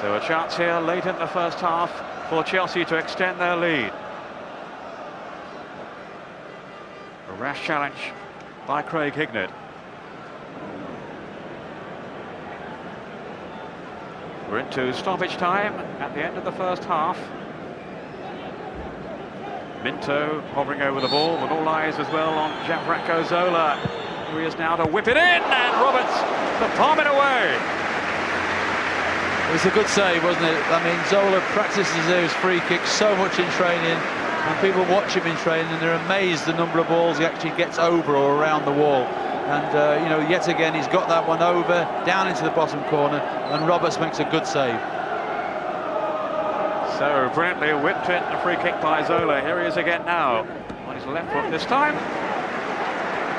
Speaker 1: So a chance here late in the first half for Chelsea to extend their lead. A rash challenge by Craig Hignett. We're into stoppage time at the end of the first half. Minto hovering over the ball, but all eyes as well on Gianfranco Zola, who is now to whip it in, and Roberts to palm it away.
Speaker 2: It was a good save, wasn't it? I mean, Zola practices his free kicks so much in training, and people watch him in training and they're amazed the number of balls he actually gets over or around the wall. And, you know, yet again, he's got that one over, down into the bottom corner, and Roberts makes a good save.
Speaker 1: So brilliantly whipped in a free kick by Zola. Here he is again now, on his left foot this time.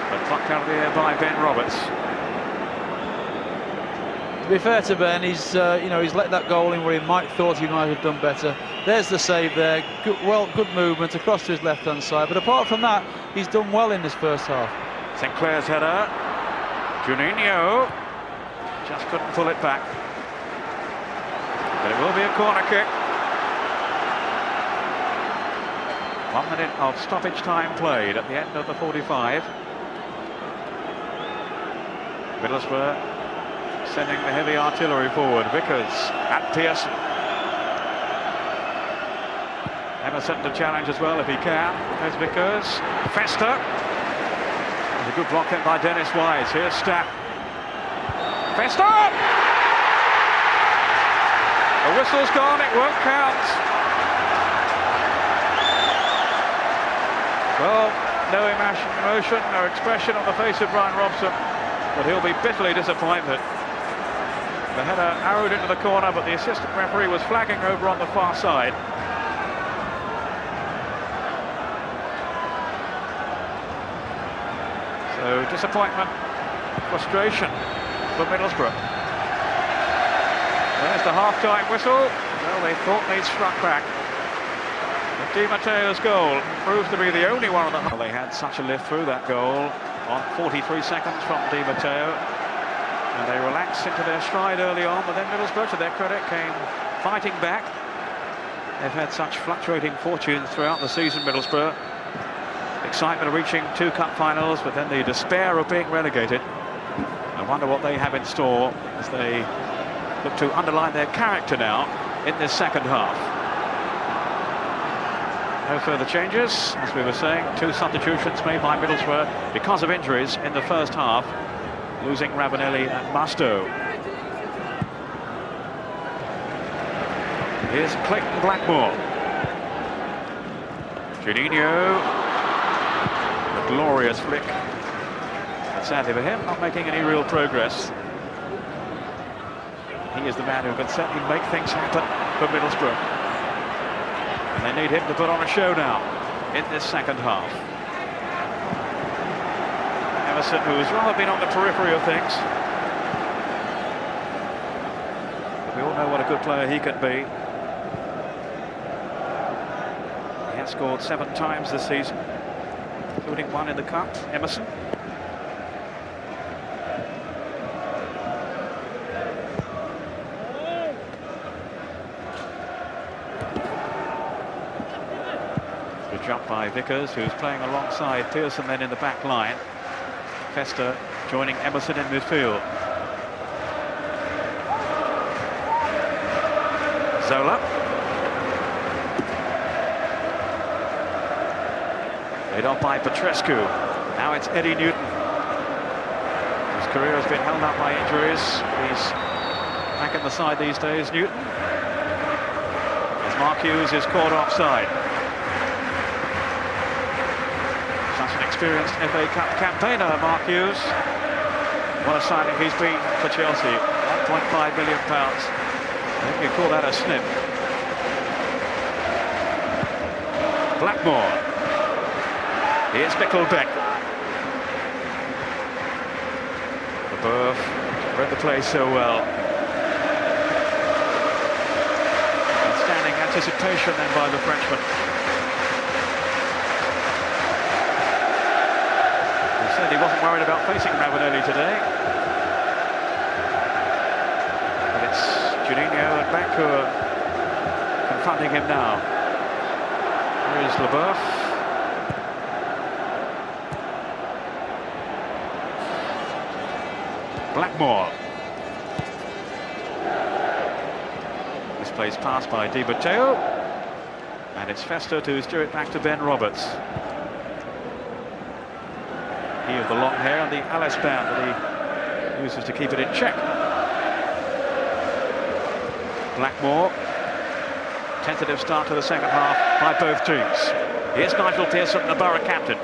Speaker 1: But plucked out of the air by Ben Roberts.
Speaker 2: To be fair to Ben, he's you know, he's let that goal in where he thought he might have done better. There's the save there. Good movement across to his left-hand side. But apart from that, he's done well in this first half.
Speaker 1: Sinclair's header. Juninho just couldn't pull it back. But it will be a corner kick. 1 minute of stoppage time played at the end of the 45. Middlesbrough sending the heavy artillery forward. Vickers at Pearson. Emerson to challenge as well if he can. There's Vickers. Fester. There's a good block in by Dennis Wise. Here's Stapp. Fester! The whistle's gone, it won't count. Well, no emotion, no expression on the face of Brian Robson, but he'll be bitterly disappointed. The header arrowed into the corner, but the assistant referee was flagging over on the far side. So disappointment, frustration for Middlesbrough. There's the half-time whistle. Well, they thought they'd struck back. But Di Matteo's goal proves to be the only one of the... Well, they had such a lift through that goal on 43 seconds from Di Matteo. And they relaxed into their stride early on, but then Middlesbrough, to their credit, came fighting back. They've had such fluctuating fortunes throughout the season, Middlesbrough. Excitement of reaching 2 cup finals, but then the despair of being relegated. I wonder what they have in store as they look to underline their character now in this second half. No further changes, as we were saying. 2 substitutions made by Middlesbrough because of injuries in the first half, losing Ravanelli and Musto. Here's Clayton Blackmore. Juninho. A glorious flick. But sadly for him, not making any real progress. He is the man who can certainly make things happen for Middlesbrough. And they need him to put on a show now in this second half. Emerson, who's rather been on the periphery of things. But we all know what a good player he can be. He has scored 7 times this season, including 1 in the cup. Emerson. Good jump by Vickers, who's playing alongside Pearson then in the back line. Fester joining Emerson in midfield. Zola. Laid off by Petrescu. Now it's Eddie Newton, whose career has been held up by injuries. He's back in the side these days, Newton. As Mark Hughes is caught offside. Such an experienced FA Cup campaigner, Mark Hughes. What a signing he's been for Chelsea. £1.5 million. I think you call that a snip. Blackmore. Here's Mickelbeck. Leboeuf read the play so well. hesitation then by the Frenchman. He said he wasn't worried about facing Ravanelli today. But it's Juninho and Beck who are confronting him now. Here is Leboeuf. Blackmore. Misplaced pass by Di Matteo. And it's Fester to steer it back to Ben Roberts. He with the long hair and the Alice band that he uses to keep it in check. Blackmore. Tentative start to the second half by both teams. Here's Nigel Pearson, the Borough captain.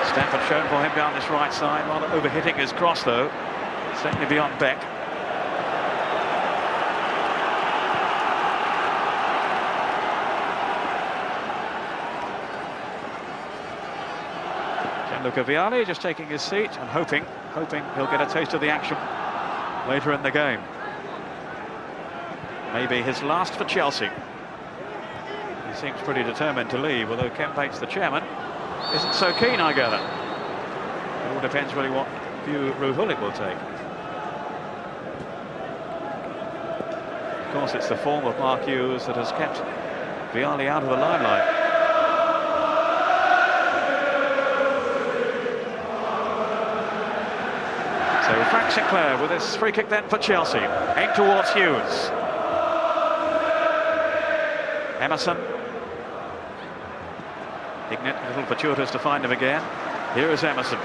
Speaker 1: Stafford shown for him down this right side, rather overhitting his cross though, certainly beyond Beck. Gianluca Vialli just taking his seat and hoping he'll get a taste of the action later in the game. Maybe his last for Chelsea. He seems pretty determined to leave, although Ken Bates, the chairman, isn't so keen, I gather. It all depends really what view Ruud Gullit will take. Of course, it's the form of Mark Hughes that has kept Vialli out of the limelight. So Frank Sinclair with this free kick then for Chelsea. Aimed towards Hughes. Emerson. Ignat, a little fortuitous to find him again. Here is Emerson.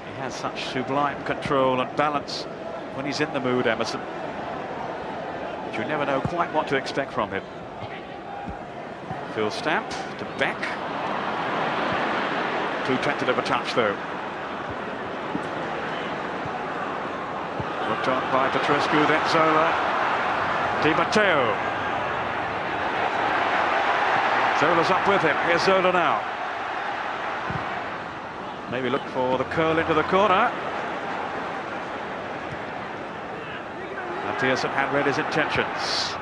Speaker 1: He has such sublime control and balance when he's in the mood, Emerson. But you never know quite what to expect from him. Phil Stamp to Beck. Too tentative a touch though. Looked on by Petrescu, then Zola. Di Matteo. Zola's up with him. Here's Zola now. Maybe look for the curl into the corner. And Pearson had read his intentions.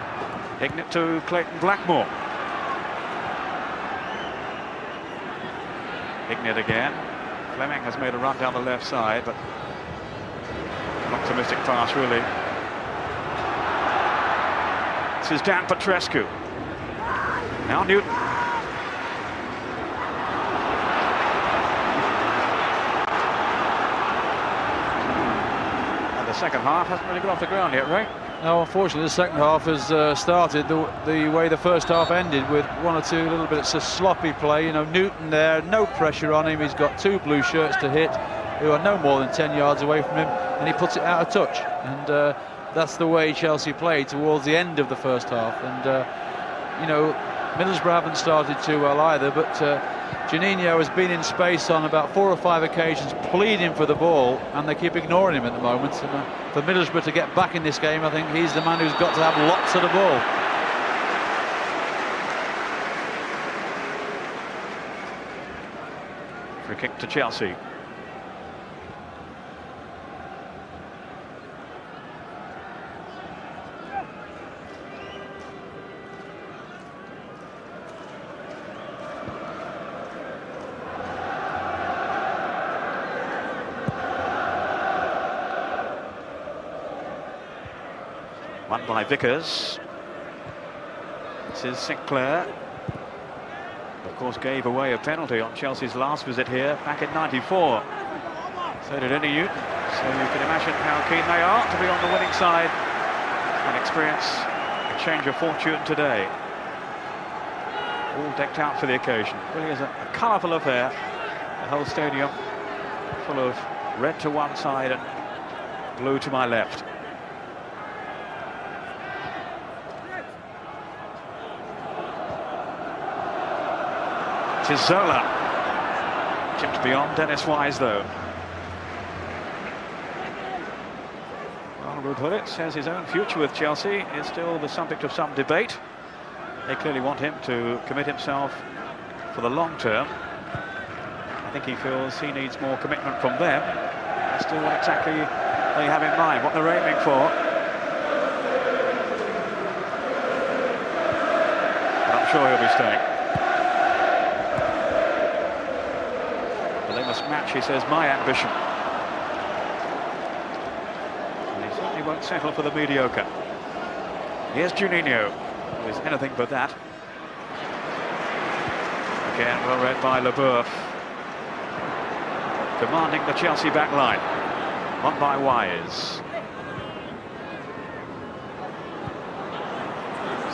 Speaker 1: Ignat to Clayton Blackmore. Ignat again. Fleming has made a run down the left side, but an optimistic pass really. This is Dan Petrescu. Now Newton. And the second half hasn't really got off the ground yet, Ray.
Speaker 2: No, unfortunately, the second half has started the way the first half ended, with one or two little bits of sloppy play. You know, Newton there, no pressure on him. He's got two blue shirts to hit, who are no more than 10 yards away from him, and he puts it out of touch. And that's the way Chelsea played towards the end of the first half. And you know, Middlesbrough haven't started too well either, but Juninho has been in space on about 4 or 5 occasions pleading for the ball, and they keep ignoring him at the moment. And for Middlesbrough to get back in this game, I think he's the man who's got to have lots of the ball.
Speaker 1: Free kick to Chelsea. Won by Vickers. This is Sinclair. Of course, gave away a penalty on Chelsea's last visit here back in '94. So did Newton. So you can imagine how keen they are to be on the winning side and experience a change of fortune today. All decked out for the occasion. Really is a colourful affair. The whole stadium full of red to one side and blue to my left. It is Zola. Chipped beyond Dennis Wise though. Well, Ruud Gullit says his own future with Chelsea is still the subject of some debate. They clearly want him to commit himself for the long term. I think he feels he needs more commitment from them. As to what exactly they have in mind, what they're aiming for. I'm sure he'll be staying. But they must match, he says, my ambition. And he certainly won't settle for the mediocre. Here's Juninho, who is anything but that. Again, well read by Leboeuf. Commanding the Chelsea back line. On by Wise.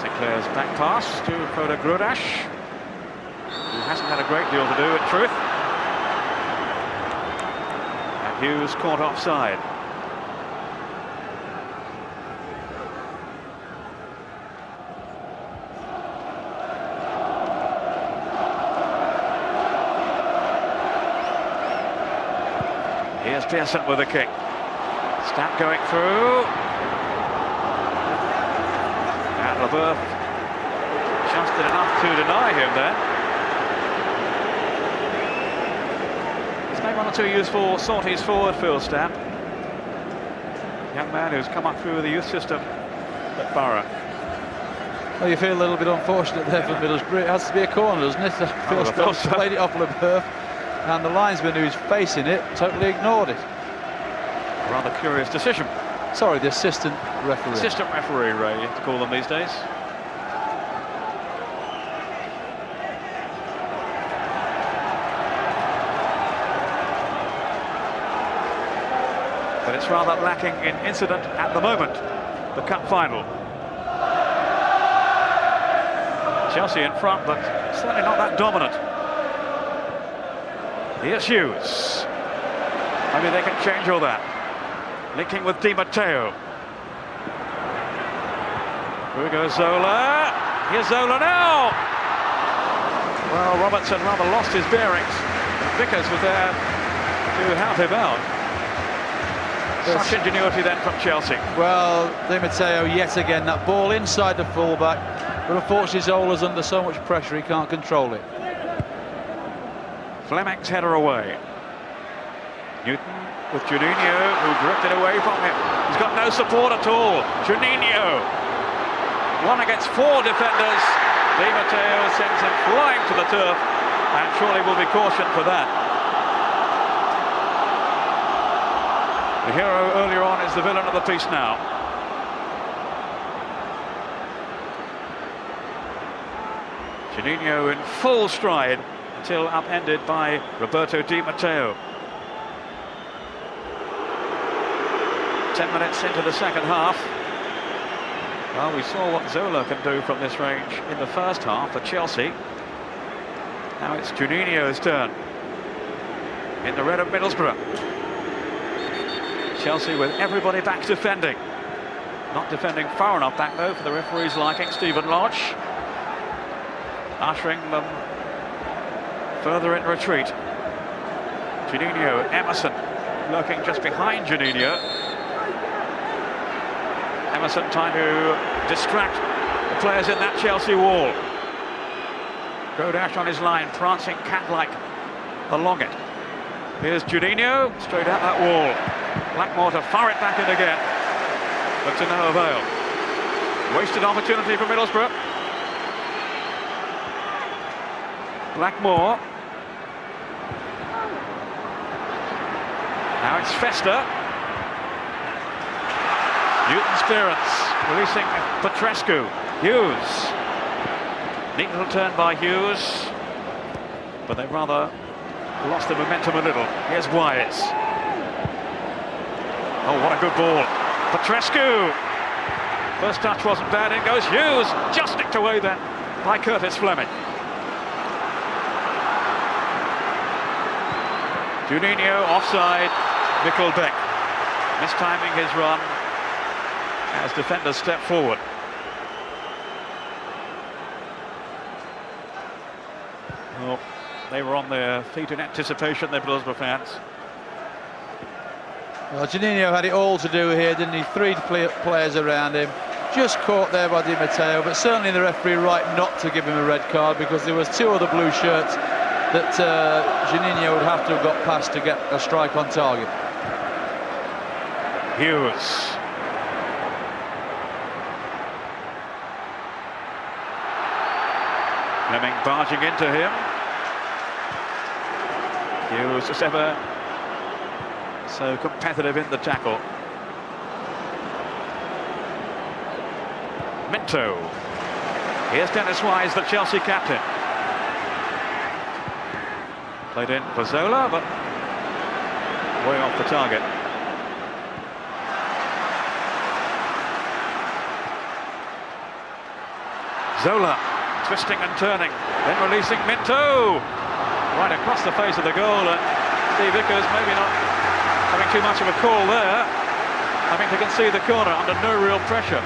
Speaker 1: Sinclair's back pass to Foda Grudash, who hasn't had a great deal to do, in truth. And Hughes caught offside. Here's Pearson with a kick. Stat going through. And Leboeuf just did enough to deny him there. He's made one or two useful sorties forward, Phil Stamp. Young man who's come up through the youth system at Borough.
Speaker 2: Well, you feel a little bit unfortunate there for Middlesbrough. It has to be a corner, doesn't it? Phil Stamp played it off Leboeuf, and the linesman who's facing it totally ignored it.
Speaker 1: Rather curious decision.
Speaker 2: Sorry, the assistant referee.
Speaker 1: Assistant referee, Ray, you have to call them these days. But it's rather lacking in incident at the moment, the cup final. Chelsea in front, but certainly not that dominant. Here's Hughes. Maybe they can change all that. Linking with Di Matteo. Here goes Zola. Here's Zola now. Well, Robertson rather lost his bearings. Vickers was there to help him out. Such ingenuity then from Chelsea.
Speaker 2: Well, Di Matteo yet again, that ball inside the fullback. But unfortunately Zola's under so much pressure he can't control it.
Speaker 1: Fleming's header away. Newton with Juninho, who drifted away from him. He's got no support at all. Juninho, one against four defenders. Di Matteo sends him flying to the turf, and surely will be cautioned for that. The hero earlier on is the villain of the piece now. Juninho in full stride until upended by Roberto Di Matteo. 10 minutes into the second half. Well, we saw what Zola can do from this range in the first half for Chelsea. Now it's Juninho's turn in the red of Middlesbrough. Chelsea with everybody back defending. Not defending far enough back though for the referee's liking, Stephen Lodge. Ushering them further in retreat. Juninho, Emerson lurking just behind Juninho. Emerson trying to distract the players in that Chelsea wall. Grudash on his line, prancing cat-like along it. Here's Juninho, straight at that wall. Blackmore to fire it back in again, but to no avail. Wasted opportunity for Middlesbrough. Blackmore. Now it's Fester. Newton's clearance, releasing Petrescu. Hughes. Neat little turn by Hughes, but they rather lost the momentum a little. Here's Wise. Oh, what a good ball. Petrescu. First touch wasn't bad, in goes Hughes. Just nicked away then by Curtis Fleming. Juninho offside. Nickelbeck mistiming his run as defenders step forward. Well, they were on their feet in anticipation, the Middlesbrough fans.
Speaker 2: Well, Juninho had it all to do here, didn't he? Three players around him. Just caught there by Di Matteo, but certainly the referee right not to give him a red card, because there was two other blue shirts that Juninho would have to have got past to get a strike on target.
Speaker 1: Hughes. Fleming barging into him. Hughes is ever so competitive in the tackle. Minto. Here's Dennis Wise, the Chelsea captain. Played in for Zola, but way off the target. Zola twisting and turning, then releasing Minto right across the face of the goal, and Steve Vickers maybe not having too much of a call there, having to concede the corner under no real pressure.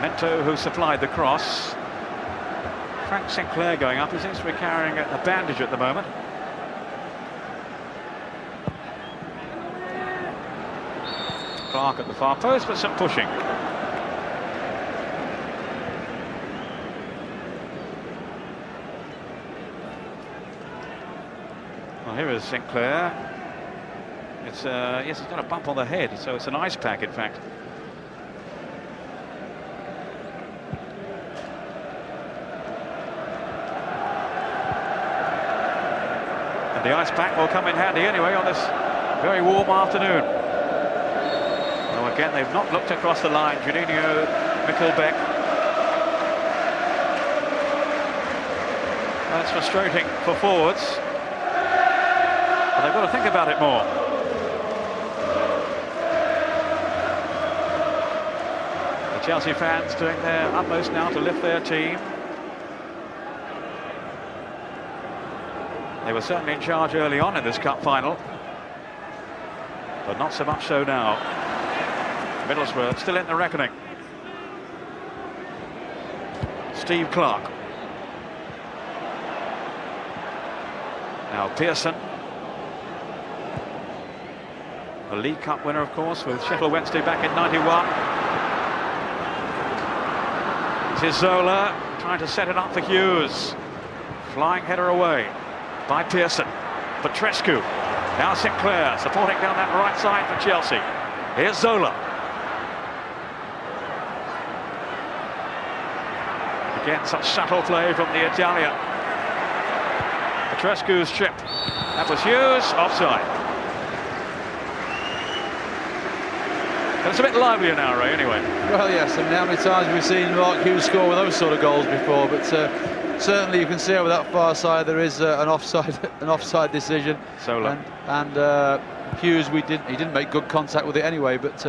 Speaker 1: Minto, who supplied the cross. Frank Sinclair going up. He seems to be carrying a bandage at the moment. Clark at the far post, but some pushing. Well, here is Sinclair. It's yes, he's got a bump on the head, so it's an ice pack, in fact. And the ice pack will come in handy anyway on this very warm afternoon. So again, they've not looked across the line. Juninho, Mikkelbeck. That's frustrating for forwards. But they've got to think about it more. The Chelsea fans doing their utmost now to lift their team. They were certainly in charge early on in this cup final, but not so much so now. Middlesbrough still in the reckoning. Steve Clark. Now Pearson. A League Cup winner, of course, with Sheffield Wednesday back in '91. This is Zola trying to set it up for Hughes. Flying header away by Pearson. Petrescu. Now Sinclair supporting down that right side for Chelsea. Here's Zola. Again, such subtle play from the Italian. Petrescu's chip. That was Hughes, offside. But it's a bit livelier now, Ray, anyway. Well,
Speaker 2: yes, I mean, how many times have we seen Mark Hughes score with those sort of goals before? But certainly you can see over that far side there is an offside decision.
Speaker 1: Zola.
Speaker 2: And Hughes, he didn't make good contact with it anyway, but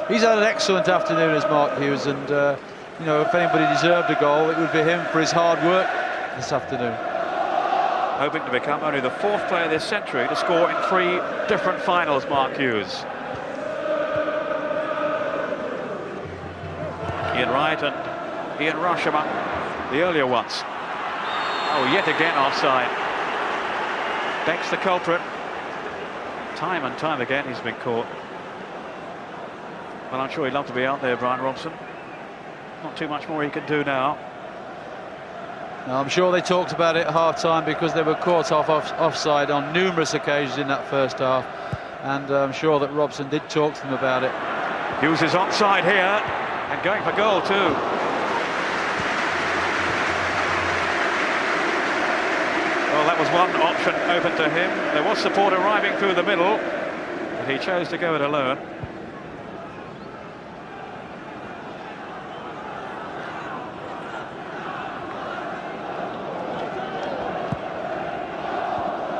Speaker 2: he's had an excellent afternoon as Mark Hughes, and you know, if anybody deserved a goal, it would be him for his hard work this afternoon.
Speaker 1: Hoping to become only the fourth player this century to score in 3 different finals, Mark Hughes. Ian Wright and Ian Rush among the earlier ones. Oh, yet again offside. Beck's the culprit. Time and time again he's been caught. Well, I'm sure he'd love to be out there, Brian Robson. Not too much more he can do now.
Speaker 2: No, I'm sure they talked about it at half-time because they were caught offside on numerous occasions in that first half, and I'm sure that Robson did talk to them about it.
Speaker 1: Hughes is onside here and going for goal too. Well, that was one option open to him. There was support arriving through the middle, but he chose to go it alone.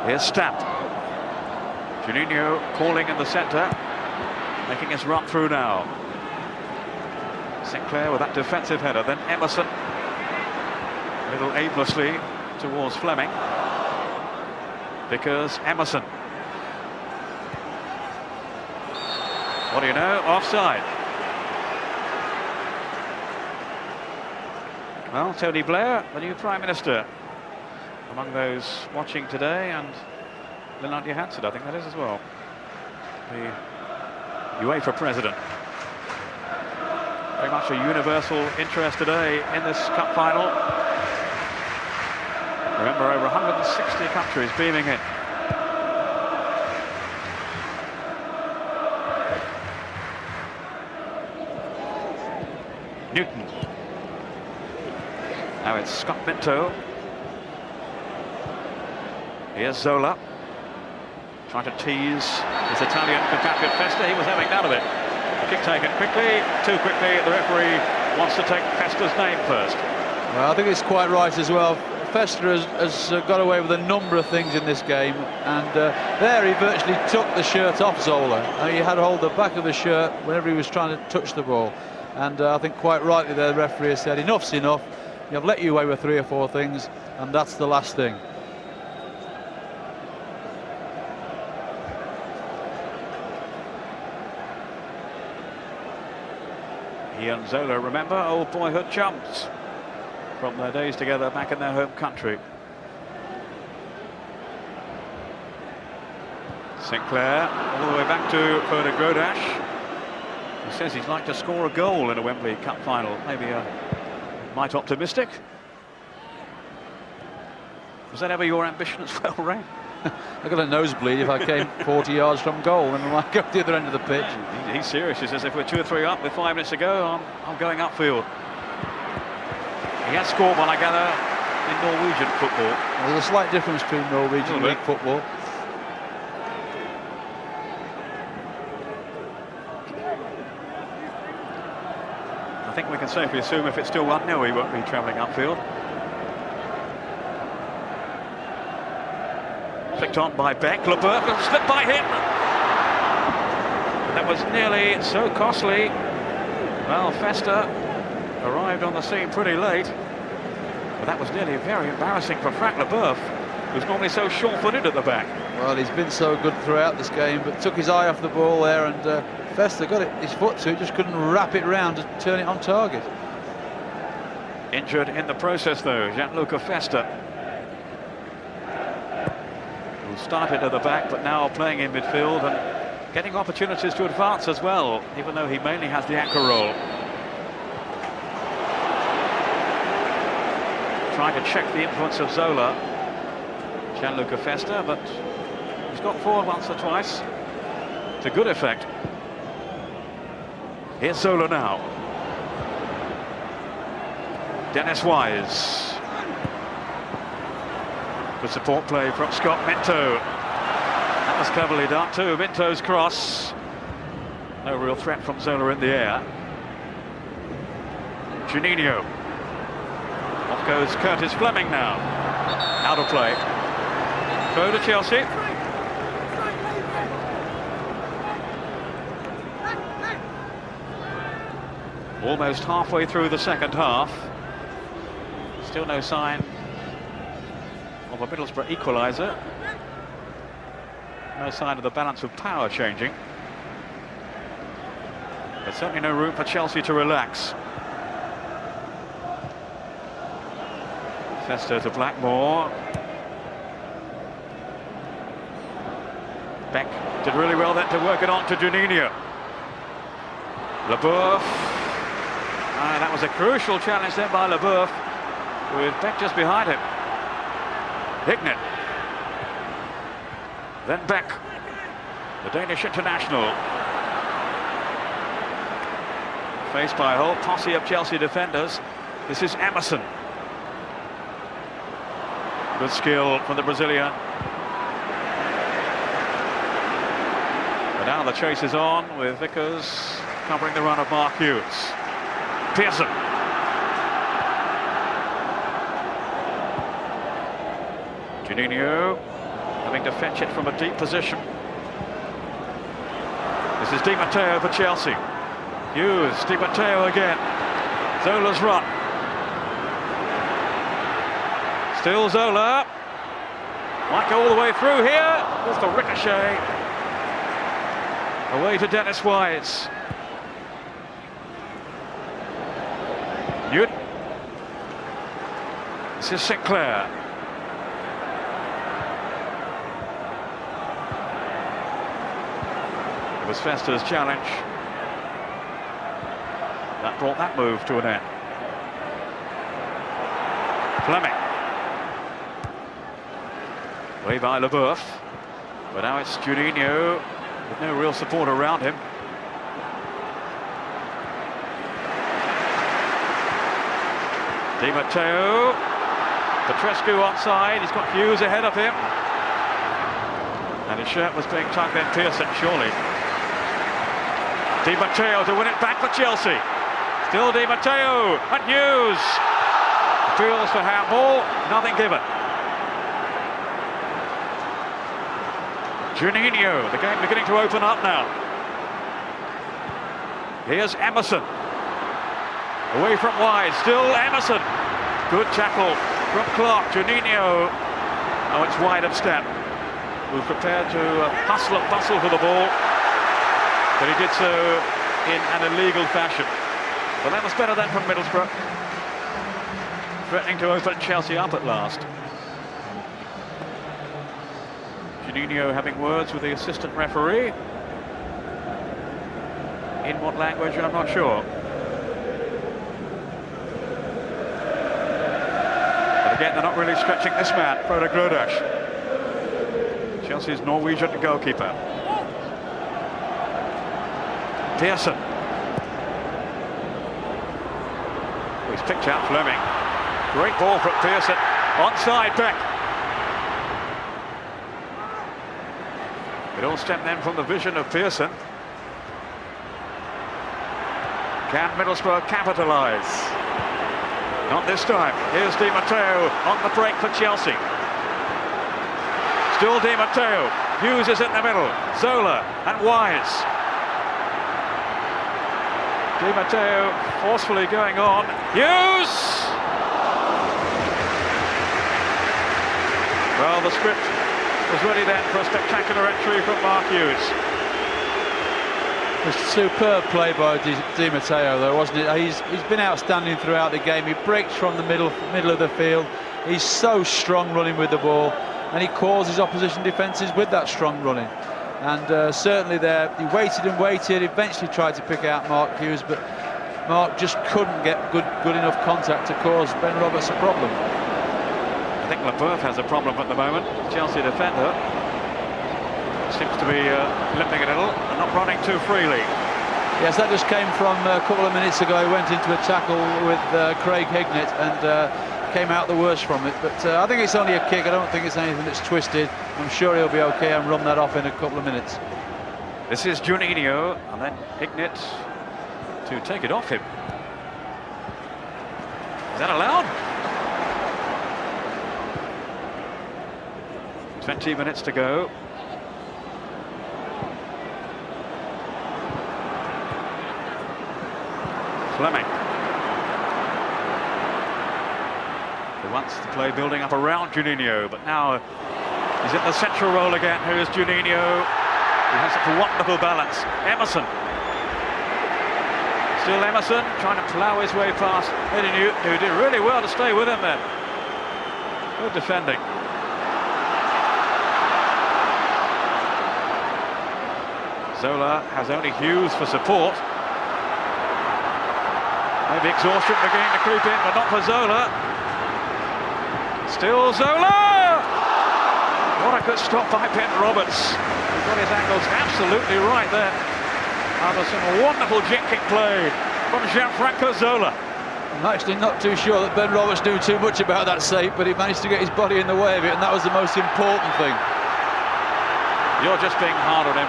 Speaker 1: Here's Stamp. Juninho calling in the centre, making his run through now. Sinclair with that defensive header, then Emerson. A little aimlessly towards Fleming. Because Emerson. What do you know? Offside. Well, Tony Blair, the new Prime Minister, among those watching today, and Lennart Johansson, I think that is as well, the UEFA president. Very much a universal interest today in this cup final. Remember, over 160 countries beaming in. Newton. Now it's Scott Minto. Here's Zola. Trying to tease his Italian compatriot Festa. He was having none of it. Kick taken quickly, too quickly. The referee wants to take Festa's name first.
Speaker 2: Well, I think it's quite right as well. Festa has got away with a number of things in this game, and there he virtually took the shirt off Zola. He had hold of the back of the shirt whenever he was trying to touch the ball, and I think quite rightly the referee said enough's enough. You've let you away with 3 or 4 things, and that's the last thing.
Speaker 1: He and Zola, remember, old boyhood chums from their days together back in their home country. Sinclair all the way back to Ferdinand Grodash. He says he'd like to score a goal in a Wembley Cup final. Maybe a mite optimistic. Was that ever your ambition as well, Ray?
Speaker 2: I got a nosebleed if I came 40 yards from goal and I go to the other end of the pitch.
Speaker 1: He's serious. He says if we're 2 or 3 up with 5 minutes to go, I'm going upfield. He has scored one, I gather, in Norwegian football.
Speaker 2: Well, there's a slight difference between Norwegian league football.
Speaker 1: I think we can safely assume if it's still 1-0, he won't be travelling upfield. Flicked on by Beck. LeBeuf slipped by him. That was nearly so costly. Well, Festa arrived on the scene pretty late, but that was nearly very embarrassing for Frank LeBeuf, who's normally so sure-footed at the back.
Speaker 2: Well, he's been so good throughout this game, but took his eye off the ball there, and Festa got his foot to it, just couldn't wrap it round to turn it on target.
Speaker 1: Injured in the process, though, Gianluca Festa, who started at the back, but now playing in midfield and getting opportunities to advance as well, even though he mainly has the anchor role. Trying to check the influence of Zola, Gianluca Festa, but he's got forward once or twice to good effect. Here's Zola now. Dennis Wise. Good support play from Scott Minto. That was cleverly done too. Minto's cross. No real threat from Zola in the air. Juninho. Off goes Curtis Fleming now. Out of play. Throw to Chelsea. Almost halfway through the second half. Still no sign of a Middlesbrough equaliser. No sign of the balance of power changing. There's certainly no room for Chelsea to relax. Festa to Blackmore. Beck did really well then to work it on to Juninho. LeBeuf. That was a crucial challenge then by LeBeuf, with Beck just behind him. Hignett. Then Beck, the Danish international. Faced by a whole posse of Chelsea defenders. This is Emerson. Good skill from the Brazilian. But now the chase is on with Vickers covering the run of Mark Hughes. Pearson. Juninho having to fetch it from a deep position. This is Di Matteo for Chelsea. Hughes, Di Matteo again. Zola's run. Still Zola. Might go all the way through here. There's the ricochet. Away to Dennis Wise. Newton. This is Sinclair. It was Festa's challenge that brought that move to an end. Fleming. Way by LeBeuf. But now it's Juninho with no real support around him. Di Matteo. Petrescu onside. He's got Hughes ahead of him. And his shirt was being tugged in. Pearson, surely. Di Matteo to win it back for Chelsea. Still Di Matteo and Hughes. Appeals for handball, nothing given. Juninho, the game beginning to open up now. Here's Emerson. Away from wide, still Emerson. Good tackle from Clark. Juninho. Oh, it's wide of step. Was prepared to hustle and bustle for the ball, but he did so in an illegal fashion. But that was better than from Middlesbrough, threatening to open Chelsea up at last. Juninho having words with the assistant referee. In what language, I'm not sure. But again, they're not really stretching this man, Frode Grodash. Chelsea's Norwegian goalkeeper. Pearson. He's picked out Fleming. Great ball from Pearson. Onside back. It all stemmed then from the vision of Pearson. Can Middlesbrough capitalise? Not this time. Here's Di Matteo on the break for Chelsea. Still Di Matteo. Hughes is in the middle. Zola and Wise. Di Matteo forcefully going on. Hughes! Well, the script was ready then for a spectacular entry from Mark Hughes.
Speaker 2: It was superb play by Di Matteo, though, wasn't it? He's been outstanding throughout the game. He breaks from the middle of the field. He's so strong running with the ball, and he causes opposition defences with that strong running. And certainly there, he waited and waited, eventually tried to pick out Mark Hughes, but Mark just couldn't get good enough contact to cause Ben Roberts a problem.
Speaker 1: I think Leboeuf has a problem at the moment. Chelsea defender seems to be limping a little and not running too freely.
Speaker 2: Yes, that just came from a couple of minutes ago. He went into a tackle with Craig Hignett and came out the worst from it. But I think it's only a kick. I don't think it's anything that's twisted. I'm sure he'll be okay and run that off in a couple of minutes.
Speaker 1: This is Juninho, and then Hignett to take it off him. Is that allowed? 20 minutes to go. Fleming. He wants to play building up around Juninho, but now he's in the central role again. Here's Juninho. He has such a wonderful balance. Emerson. Still Emerson trying to plough his way past Eddie Newton, who did really well to stay with him then. Good defending. Zola has only Hughes for support. Maybe exhaustion beginning to creep in, but not for Zola. Still Zola! What a good stop by Ben Roberts. He got his angles absolutely right there. After some wonderful jet-kick play from Gianfranco Zola.
Speaker 2: I'm actually not too sure that Ben Roberts knew too much about that save, but he managed to get his body in the way of it, and that was the most important thing.
Speaker 1: You're just being hard on him.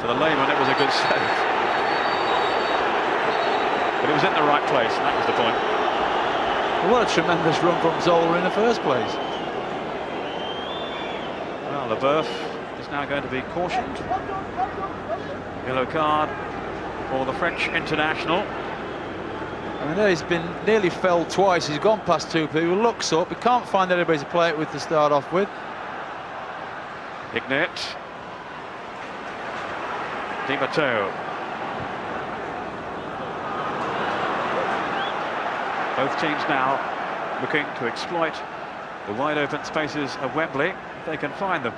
Speaker 1: To the layman, it was a good save. But it was in the right place, and that was the point.
Speaker 2: Well, what a tremendous run from Zola in the first place.
Speaker 1: Well, Leboeuf is now going to be cautioned. Yellow card for the French international.
Speaker 2: I mean, he's been nearly felled twice. He's gone past two people, looks up, he can't find anybody to play it with to start off with.
Speaker 1: Hignett. Di Matteo. Both teams now looking to exploit the wide open spaces of Wembley if they can find them.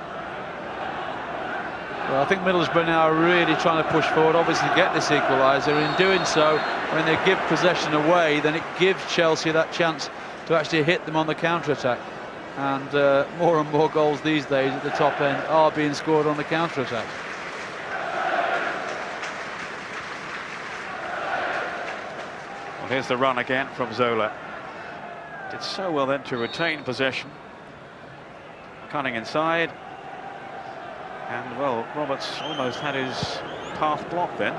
Speaker 2: Well, I think Middlesbrough now are really trying to push forward, obviously get this equaliser. In doing so, when they give possession away, then it gives Chelsea that chance to actually hit them on the counter-attack. And more and more goals these days at the top end are being scored on the counter-attack.
Speaker 1: Here's the run again from Zola. Did so well then to retain possession. Cunning inside. And, well, Roberts almost had his path blocked then.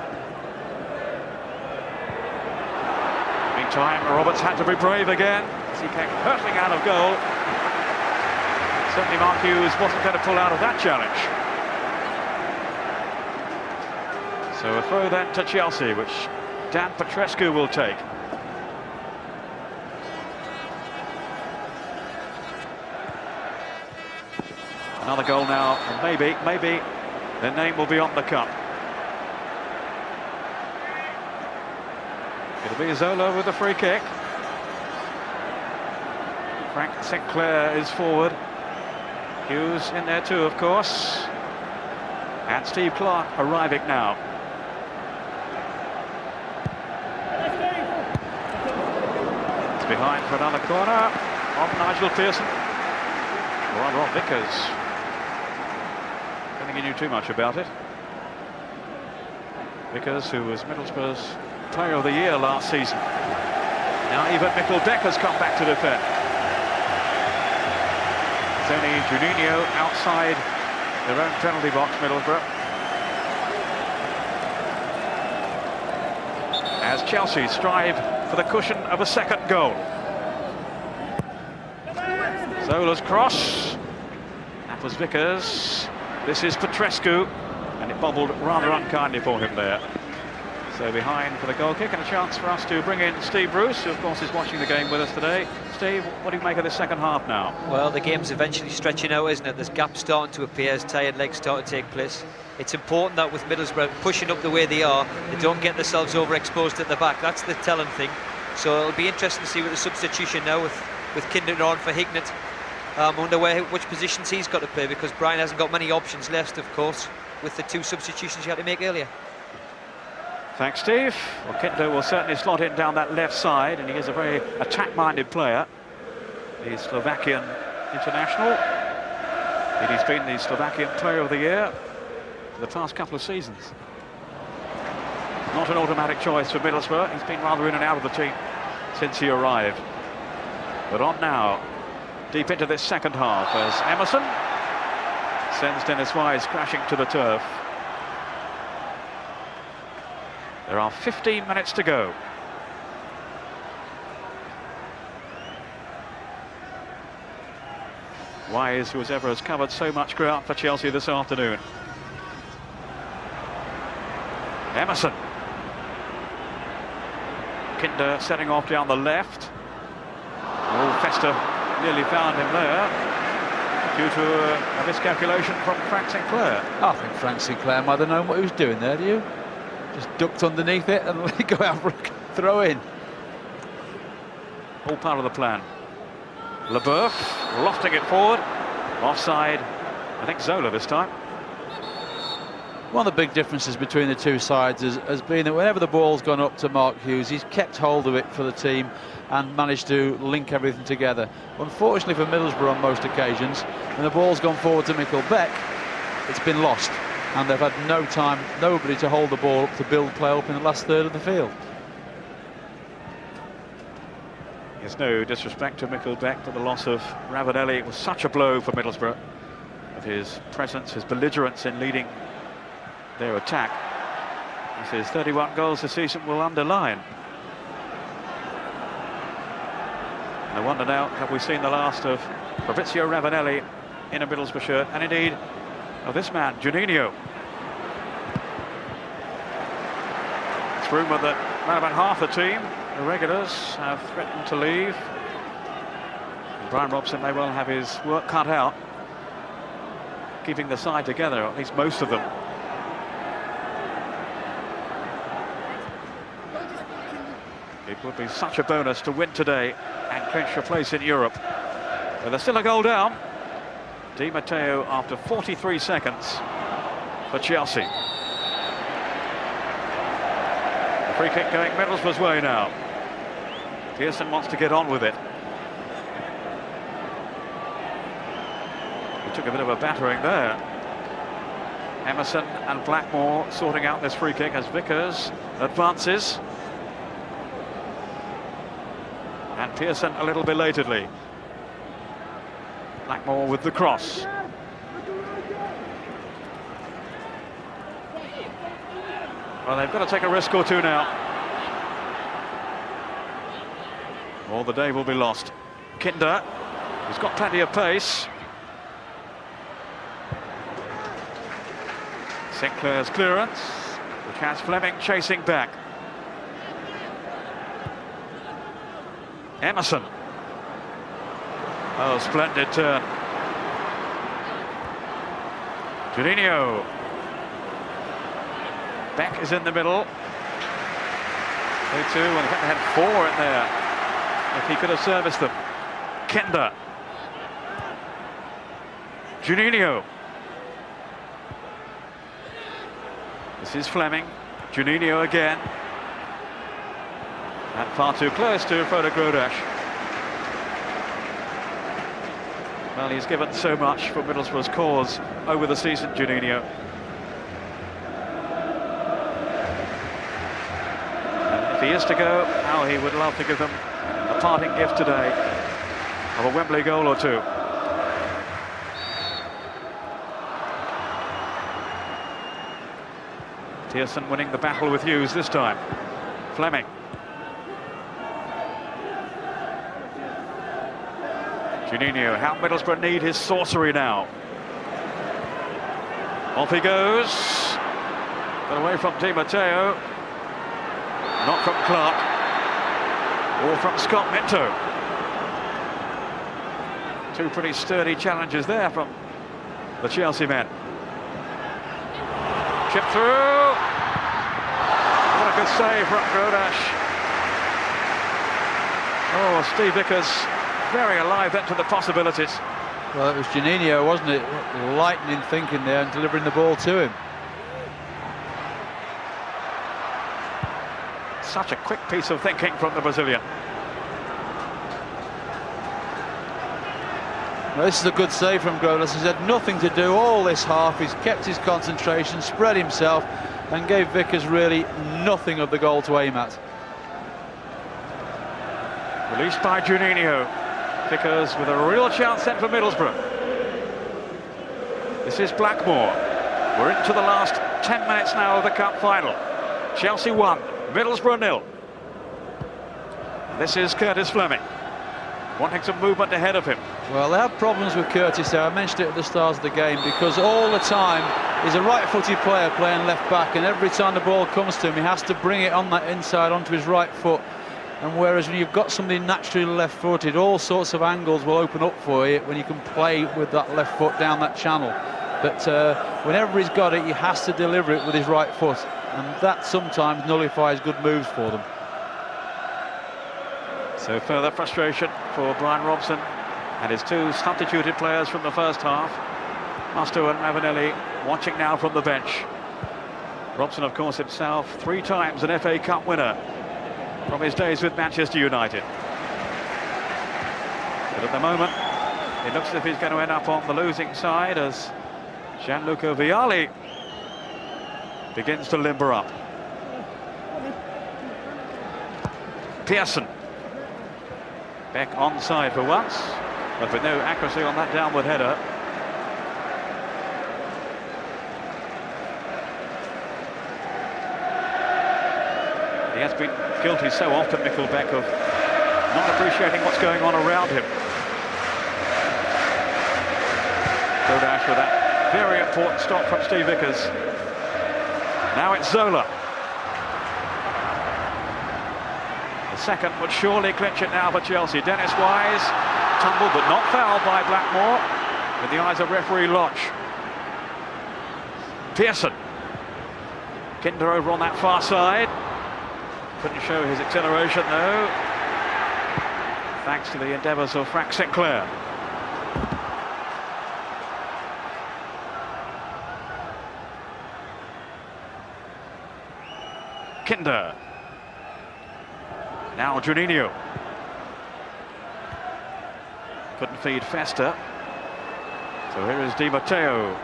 Speaker 1: Meantime, Roberts had to be brave again as he came hurtling out of goal. Certainly Mark Hughes wasn't going to pull out of that challenge. So a throw then to Chelsea, which Dan Petrescu will take. Another goal now, and maybe their name will be on the cup. It'll be Zola with the free kick. Frank Sinclair is forward. Hughes in there too, of course. And Steve Clark arriving now. It's behind for another corner on Nigel Pearson. Or Rob Vickers. I don't think he knew too much about it. Vickers, who was Middlesbrough's Player of the Year last season. Now even Mikkel Beck has come back to defend. It's only Juninho outside their own penalty box, Middlesbrough. As Chelsea strive for the cushion of a second goal. Zola's cross. That was Vickers. This is Petrescu, and it bobbled rather unkindly for him there. So behind for the goal kick, and a chance for us to bring in Steve Bruce, who of course is watching the game with us today. Steve, what do you make of this second half now?
Speaker 3: Well, the game's eventually stretching out, isn't it? There's gaps starting to appear as tired legs start to take place. It's important that with Middlesbrough pushing up the way they are, they don't get themselves overexposed at the back. That's the telling thing. So it'll be interesting to see with the substitution now with Kinder on for Hignett. I wonder which positions he's got to play, because Brian hasn't got many options left, of course, with the two substitutions you had to make earlier.
Speaker 1: Thanks, Steve. Well, Kinder will certainly slot in down that left side, and he is a very attack-minded player. The Slovakian international. He's been the Slovakian Player of the Year for the past couple of seasons. Not an automatic choice for Middlesbrough. He's been rather in and out of the team since he arrived. But on now, deep into this second half, as Emerson sends Dennis Wise crashing to the turf. There are 15 minutes to go. Wise, who as ever has covered so much ground for Chelsea this afternoon. Emerson. Kinder setting off down the left. Oh, Fester nearly found him there due to a miscalculation from Frank Sinclair.
Speaker 2: I think Frank Sinclair might have known what he was doing there, do you? Just ducked underneath it and let it go out for a throw in.
Speaker 1: All part of the plan. Leboeuf lofting it forward. Offside, I think Zola this time.
Speaker 2: One of the big differences between the two sides has been that whenever the ball's gone up to Mark Hughes, he's kept hold of it for the team and managed to link everything together. Unfortunately for Middlesbrough on most occasions, when the ball's gone forward to Mikkel Beck, it's been lost. And they've had no time, nobody to hold the ball up to build play up in the last third of the field.
Speaker 1: There's no disrespect to Mikkel Beck, but the loss of Ravanelli, it was such a blow for Middlesbrough. Of his presence, his belligerence in leading their attack. He says 31 goals this season will underline. And I wonder now, have we seen the last of Fabrizio Ravanelli in a Middlesbrough shirt, and indeed of this man, Juninho. It's rumoured that around about half the team, the regulars, have threatened to leave. And Brian Robson may well have his work cut out, keeping the side together, at least most of them. It would be such a bonus to win today and clinch a place in Europe. But there's still a goal down. Di Matteo after 43 seconds for Chelsea. The free kick going Middlesbrough's way now. Pearson wants to get on with it. He took a bit of a battering there. Emerson and Blackmore sorting out this free kick as Vickers advances. And Pearson a little belatedly. Blackmore with the cross. Well, they've got to take a risk or two now, or the day will be lost. Kinder, who's got plenty of pace. Sinclair's clearance, which has Fleming chasing back. Emerson. Oh, splendid turn. Juninho. Beck is in the middle. 2-2, and in fact they had 4 in there if he could have serviced them. Kinder. Juninho. This is Fleming. Juninho again. And far too close to Frode Grodash. Well, he's given so much for Middlesbrough's cause over the season, Juninho. And if he is to go, how he would love to give them a parting gift today of a Wembley goal or two. Pearson winning the battle with Hughes this time. Fleming. Juninho, how Middlesbrough need his sorcery now. Off he goes. But away from Di Matteo. Not from Clark. Or from Scott Minto. 2 pretty sturdy challenges there from the Chelsea men. Chip through. What a good save from Grodash. Oh, Steve Vickers very alive then to the possibilities.
Speaker 2: Well, it was Juninho, wasn't it? Lightning thinking there and delivering the ball to him.
Speaker 1: Such a quick piece of thinking from the Brazilian.
Speaker 2: Well, this is a good save from Grodash. He's had nothing to do all this half. He's kept his concentration, spread himself, and gave Vickers really nothing of the goal to aim at.
Speaker 1: Released by Juninho. Vickers with a real chance then for Middlesbrough. This is Blackmore. We're into the last 10 minutes now of the cup final. Chelsea 1, Middlesbrough 0. This is Curtis Fleming, wanting some movement ahead of him.
Speaker 2: Well, they have problems with Curtis there. I mentioned it at the start of the game, because all the time he's a right-footed player playing left back, and every time the ball comes to him he has to bring it on that inside onto his right foot. And whereas when you've got somebody naturally left-footed, all sorts of angles will open up for you when you can play with that left foot down that channel. But whenever he's got it, he has to deliver it with his right foot, and that sometimes nullifies good moves for them.
Speaker 1: So further frustration for Brian Robson and his 2 substituted players from the first half. Musto and Ravanelli watching now from the bench. Robson, of course, himself 3 times an FA Cup winner from his days with Manchester United. But at the moment, it looks as if he's going to end up on the losing side as Gianluca Vialli begins to limber up. Pearson. Beck onside for once, but with no accuracy on that downward header. He has been guilty so often, Mikkel Beck, of not appreciating what's going on around him. Grodash with that very important stop from Steve Vickers. Now it's Zola. The second would surely clinch it now for Chelsea. Dennis Wise, tumbled but not fouled by Blackmore, with the eyes of referee Lodge. Pearson. Kinder over on that far side. Couldn't show his acceleration though, thanks to the endeavours of Frank Sinclair. Kinder. Now Juninho. Couldn't feed Festa. So here is Di Matteo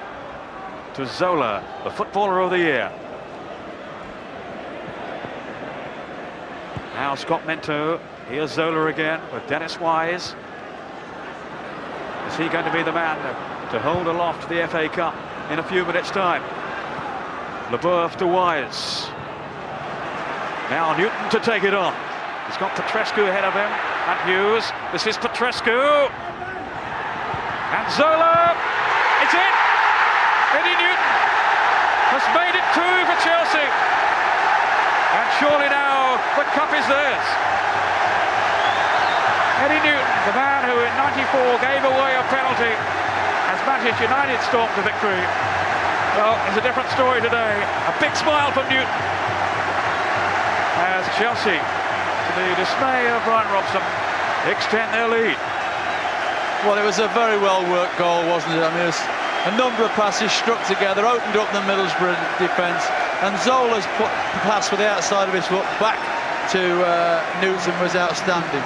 Speaker 1: to Zola, the footballer of the year. Now Scott Minto Here's Zola again with Dennis Wise. Is he going to be the man to hold aloft the FA Cup in a few minutes' time? Leboeuf to Wise. Now Newton to take it on. He's got Petrescu ahead of him, and Hughes. This is Petrescu. And Zola. It's in. Eddie Newton has made it 2 for Chelsea. And surely now the cup is theirs. Eddie Newton, the man who in '94 gave away a penalty as Manchester United stormed to victory. Well, it's a different story today. A big smile from Newton as Chelsea, to the dismay of Brian Robson, extend their lead.
Speaker 2: Well, it was a very well-worked goal, wasn't it? I mean, it was a number of passes struck together, opened up the Middlesbrough defence, and Zola's put the pass with the outside of his foot back to Newton was outstanding.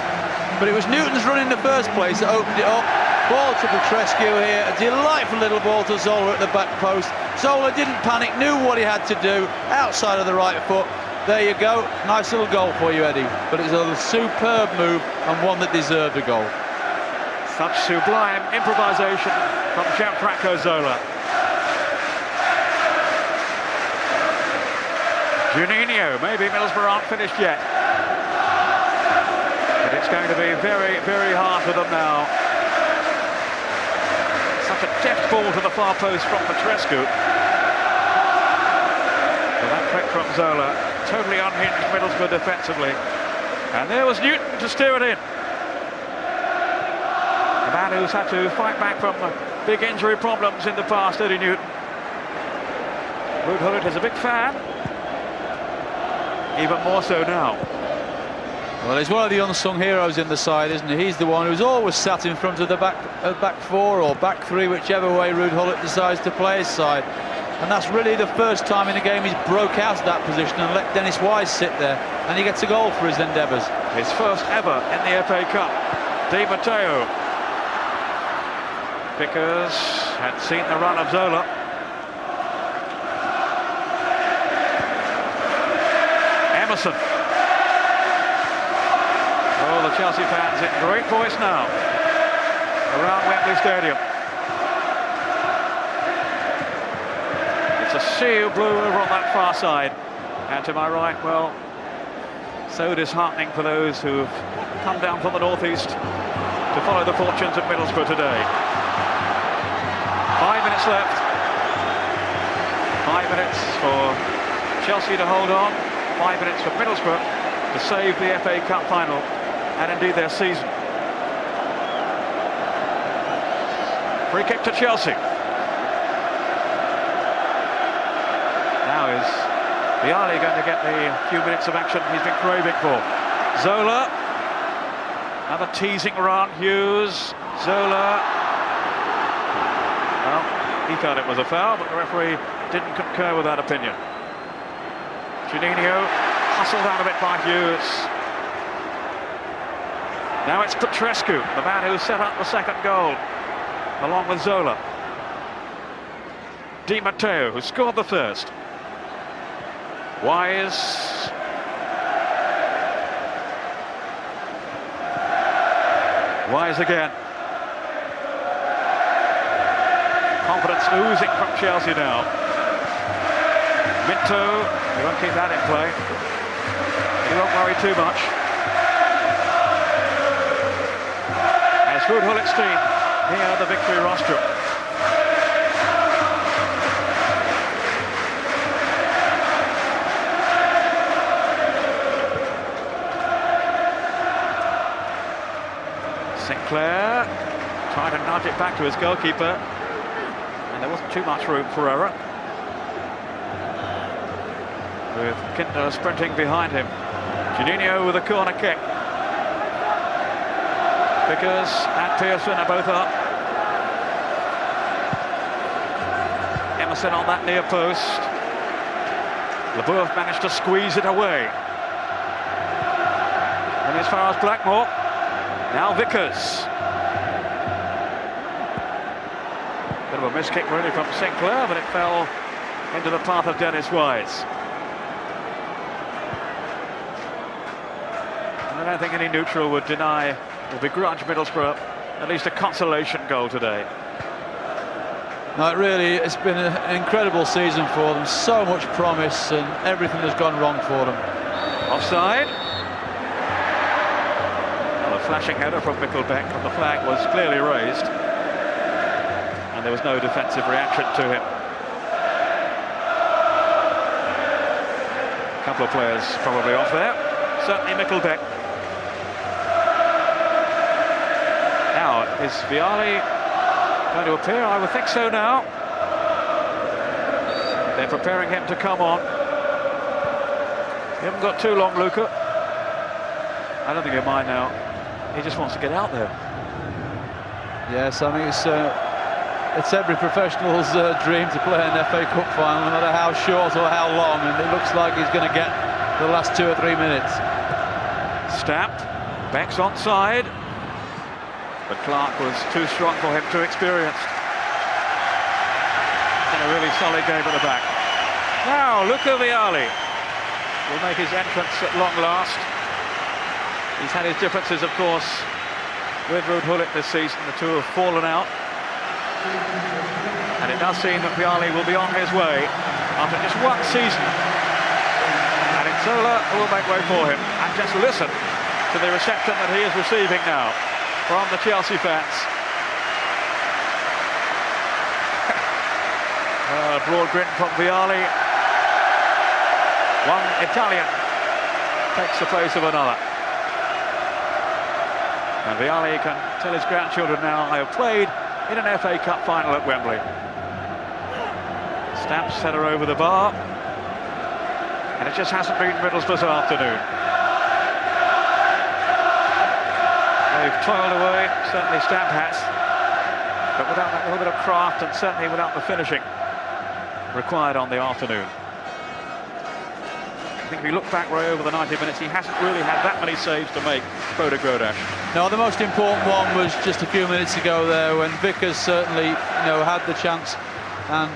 Speaker 2: But it was Newton's run in the first place that opened it up. Ball to Petrescu here, a delightful little ball to Zola at the back post. Zola didn't panic, knew what he had to do, outside of the right foot. There you go, nice little goal for you, Eddie. But it's a superb move and one that deserved a goal.
Speaker 1: Such sublime improvisation from Gianfranco Zola. Juninho, maybe Middlesbrough aren't finished yet. But it's going to be very, very hard for them now. Such a deft ball to the far post from Petrescu. Well, that trick from Zola totally unhinged Middlesbrough defensively. And there was Newton to steer it in. A man who's had to fight back from big injury problems in the past, Eddie Newton. Ruud Gullit is a big fan. Even more so now.
Speaker 2: Well, he's one of the unsung heroes in the side, isn't he? He's the one who's always sat in front of the back 4 or back 3, whichever way Ruud Gullit decides to play his side. And that's really the first time in a game he's broke out of that position and let Dennis Wise sit there, and he gets a goal for his endeavours.
Speaker 1: His first ever in the FA Cup. Di Matteo. Vickers had seen the run of Zola. Emerson. Oh, the Chelsea fans in great voice now around Wembley Stadium. It's a sea of blue over on that far side, and to my right, well, so disheartening for those who've come down from the northeast to follow the fortunes of Middlesbrough today. 5 minutes left. 5 minutes for Chelsea to hold on. 5 minutes for Middlesbrough to save the FA Cup final and indeed their season. Free kick to Chelsea. Now is Vialli going to get the few minutes of action he's been craving for. Zola. Another teasing run. Hughes. Zola. Well, he thought it was a foul, but the referee didn't concur with that opinion. Juninho hustled out a bit by Hughes. Now it's Petrescu, the man who set up the second goal, along with Zola. Di Matteo, who scored the first. Wise. Wise again. Confidence oozing from Chelsea now. Minto, he won't keep that in play. He won't worry too much. As Ruud Gullit's team near the victory rostrum. Sinclair trying to nudge it back to his goalkeeper, and there wasn't too much room for error. With Kinder sprinting behind him. Juninho with a corner kick. Vickers and Pearson are both up. Emerson on that near post. Leboeuf managed to squeeze it away. And as far as Blackmore. Now Vickers. Bit of a miss kick really from Sinclair, but it fell into the path of Dennis Wise. And an don't think any neutral would deny or begrudge Middlesbrough at least a consolation goal today.
Speaker 2: No, it's been an incredible season for them. So much promise, and everything has gone wrong for them.
Speaker 1: Offside. Well, a flashing header from Middlesbrough, but the flag was clearly raised, and there was no defensive reaction to him. A couple of players probably off there. Certainly Middlesbrough. Now, is Vialli going to appear? I would think so now. They're preparing him to come on. You haven't got too long, Luca. I don't think he'll mind now. He just wants to get out there.
Speaker 2: Yes, I think it's every professional's dream to play an FA Cup final, no matter how short or how long, and it looks like he's going to get the last 2 or 3 minutes.
Speaker 1: Stamped. Beck's onside. But Clark was too strong for him, too experienced. In a really solid game at the back. Now, Luca Vialli will make his entrance at long last. He's had his differences, of course, with Ruud Gullit this season. The two have fallen out. And it does seem that Vialli will be on his way after just one season. And Inzola will make way for him. And just listen to the reception that he is receiving now from the Chelsea fans. A broad grin from Vialli. One Italian takes the place of another. And Vialli can tell his grandchildren now, I have played in an FA Cup final at Wembley. Stamps header over the bar. And it just hasn't been Middlesbrough's afternoon. They've toiled away, certainly Stamp has, but without that little bit of craft and certainly without the finishing required on the afternoon. I think if you look back right over the 90 minutes, he hasn't really had that many saves to make, Bodo Grodash.
Speaker 2: No, the most important one was just a few minutes ago there when Vickers certainly, had the chance, and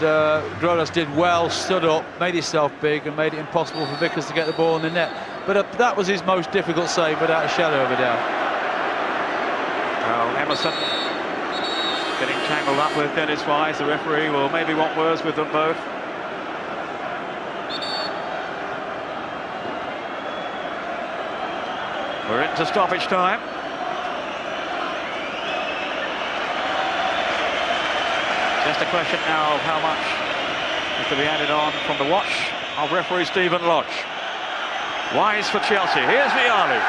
Speaker 2: Grodash did well, stood up, made himself big and made it impossible for Vickers to get the ball in the net. But that was his most difficult save without a shadow of a doubt.
Speaker 1: Well, Emerson getting tangled up with Dennis Wise. The referee will maybe want words with them both. We're into stoppage time. Just a question now of how much is to be added on from the watch of referee Stephen Lodge. Wise for Chelsea. Here's Vialli.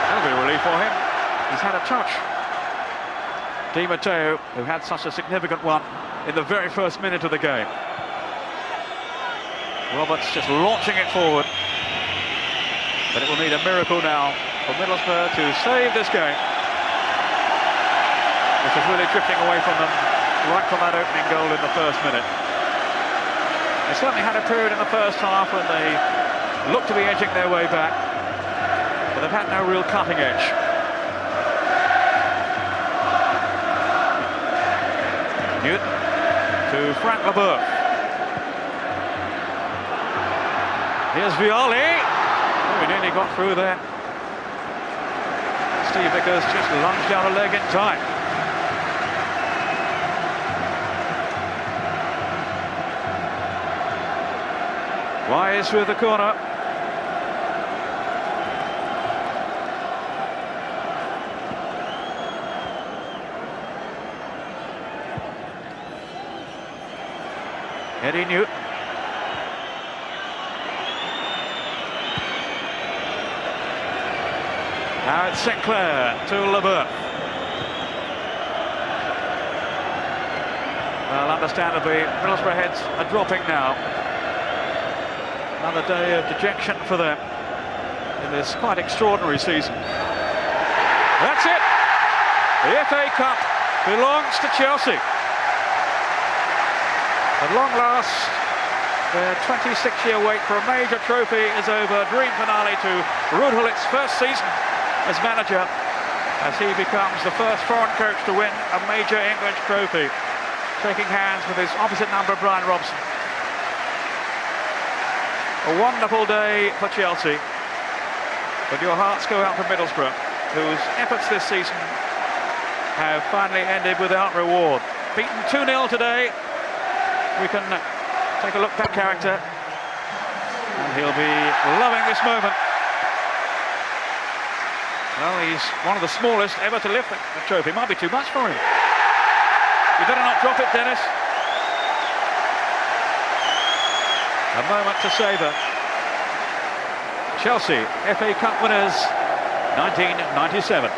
Speaker 1: That'll be a relief for him. He's had a touch. Di Matteo, who had such a significant one in the very first minute of the game. Roberts just launching it forward. But it will need a miracle now for Middlesbrough to save this game, which is really drifting away from them right from that opening goal in the first minute. They certainly had a period in the first half when they looked to be edging their way back, but they've had no real cutting edge. Newton to Frank Leboeuf. Here's Vialli. Oh, he nearly got through there. Steve Vickers just lunged down a leg in time. Wise with the corner. Eddie Newton. Now it's Sinclair to Leboeuf. Well, understandably, Middlesbrough heads are dropping now. Another day of dejection for them in this quite extraordinary season. That's it! The FA Cup belongs to Chelsea. At long last, their 26-year wait for a major trophy is over. Dream finale to Ruud Gullit's first season as manager, as he becomes the first foreign coach to win a major English trophy, shaking hands with his opposite number, Brian Robson. A wonderful day for Chelsea. But your hearts go out to Middlesbrough, whose efforts this season have finally ended without reward. Beaten 2-0 today. We can take a look at that character, and he'll be loving this moment. Well, he's one of the smallest ever to lift the trophy. Might be too much for him. You better not drop it, Dennis. A moment to savour. Chelsea, FA Cup winners, 1997.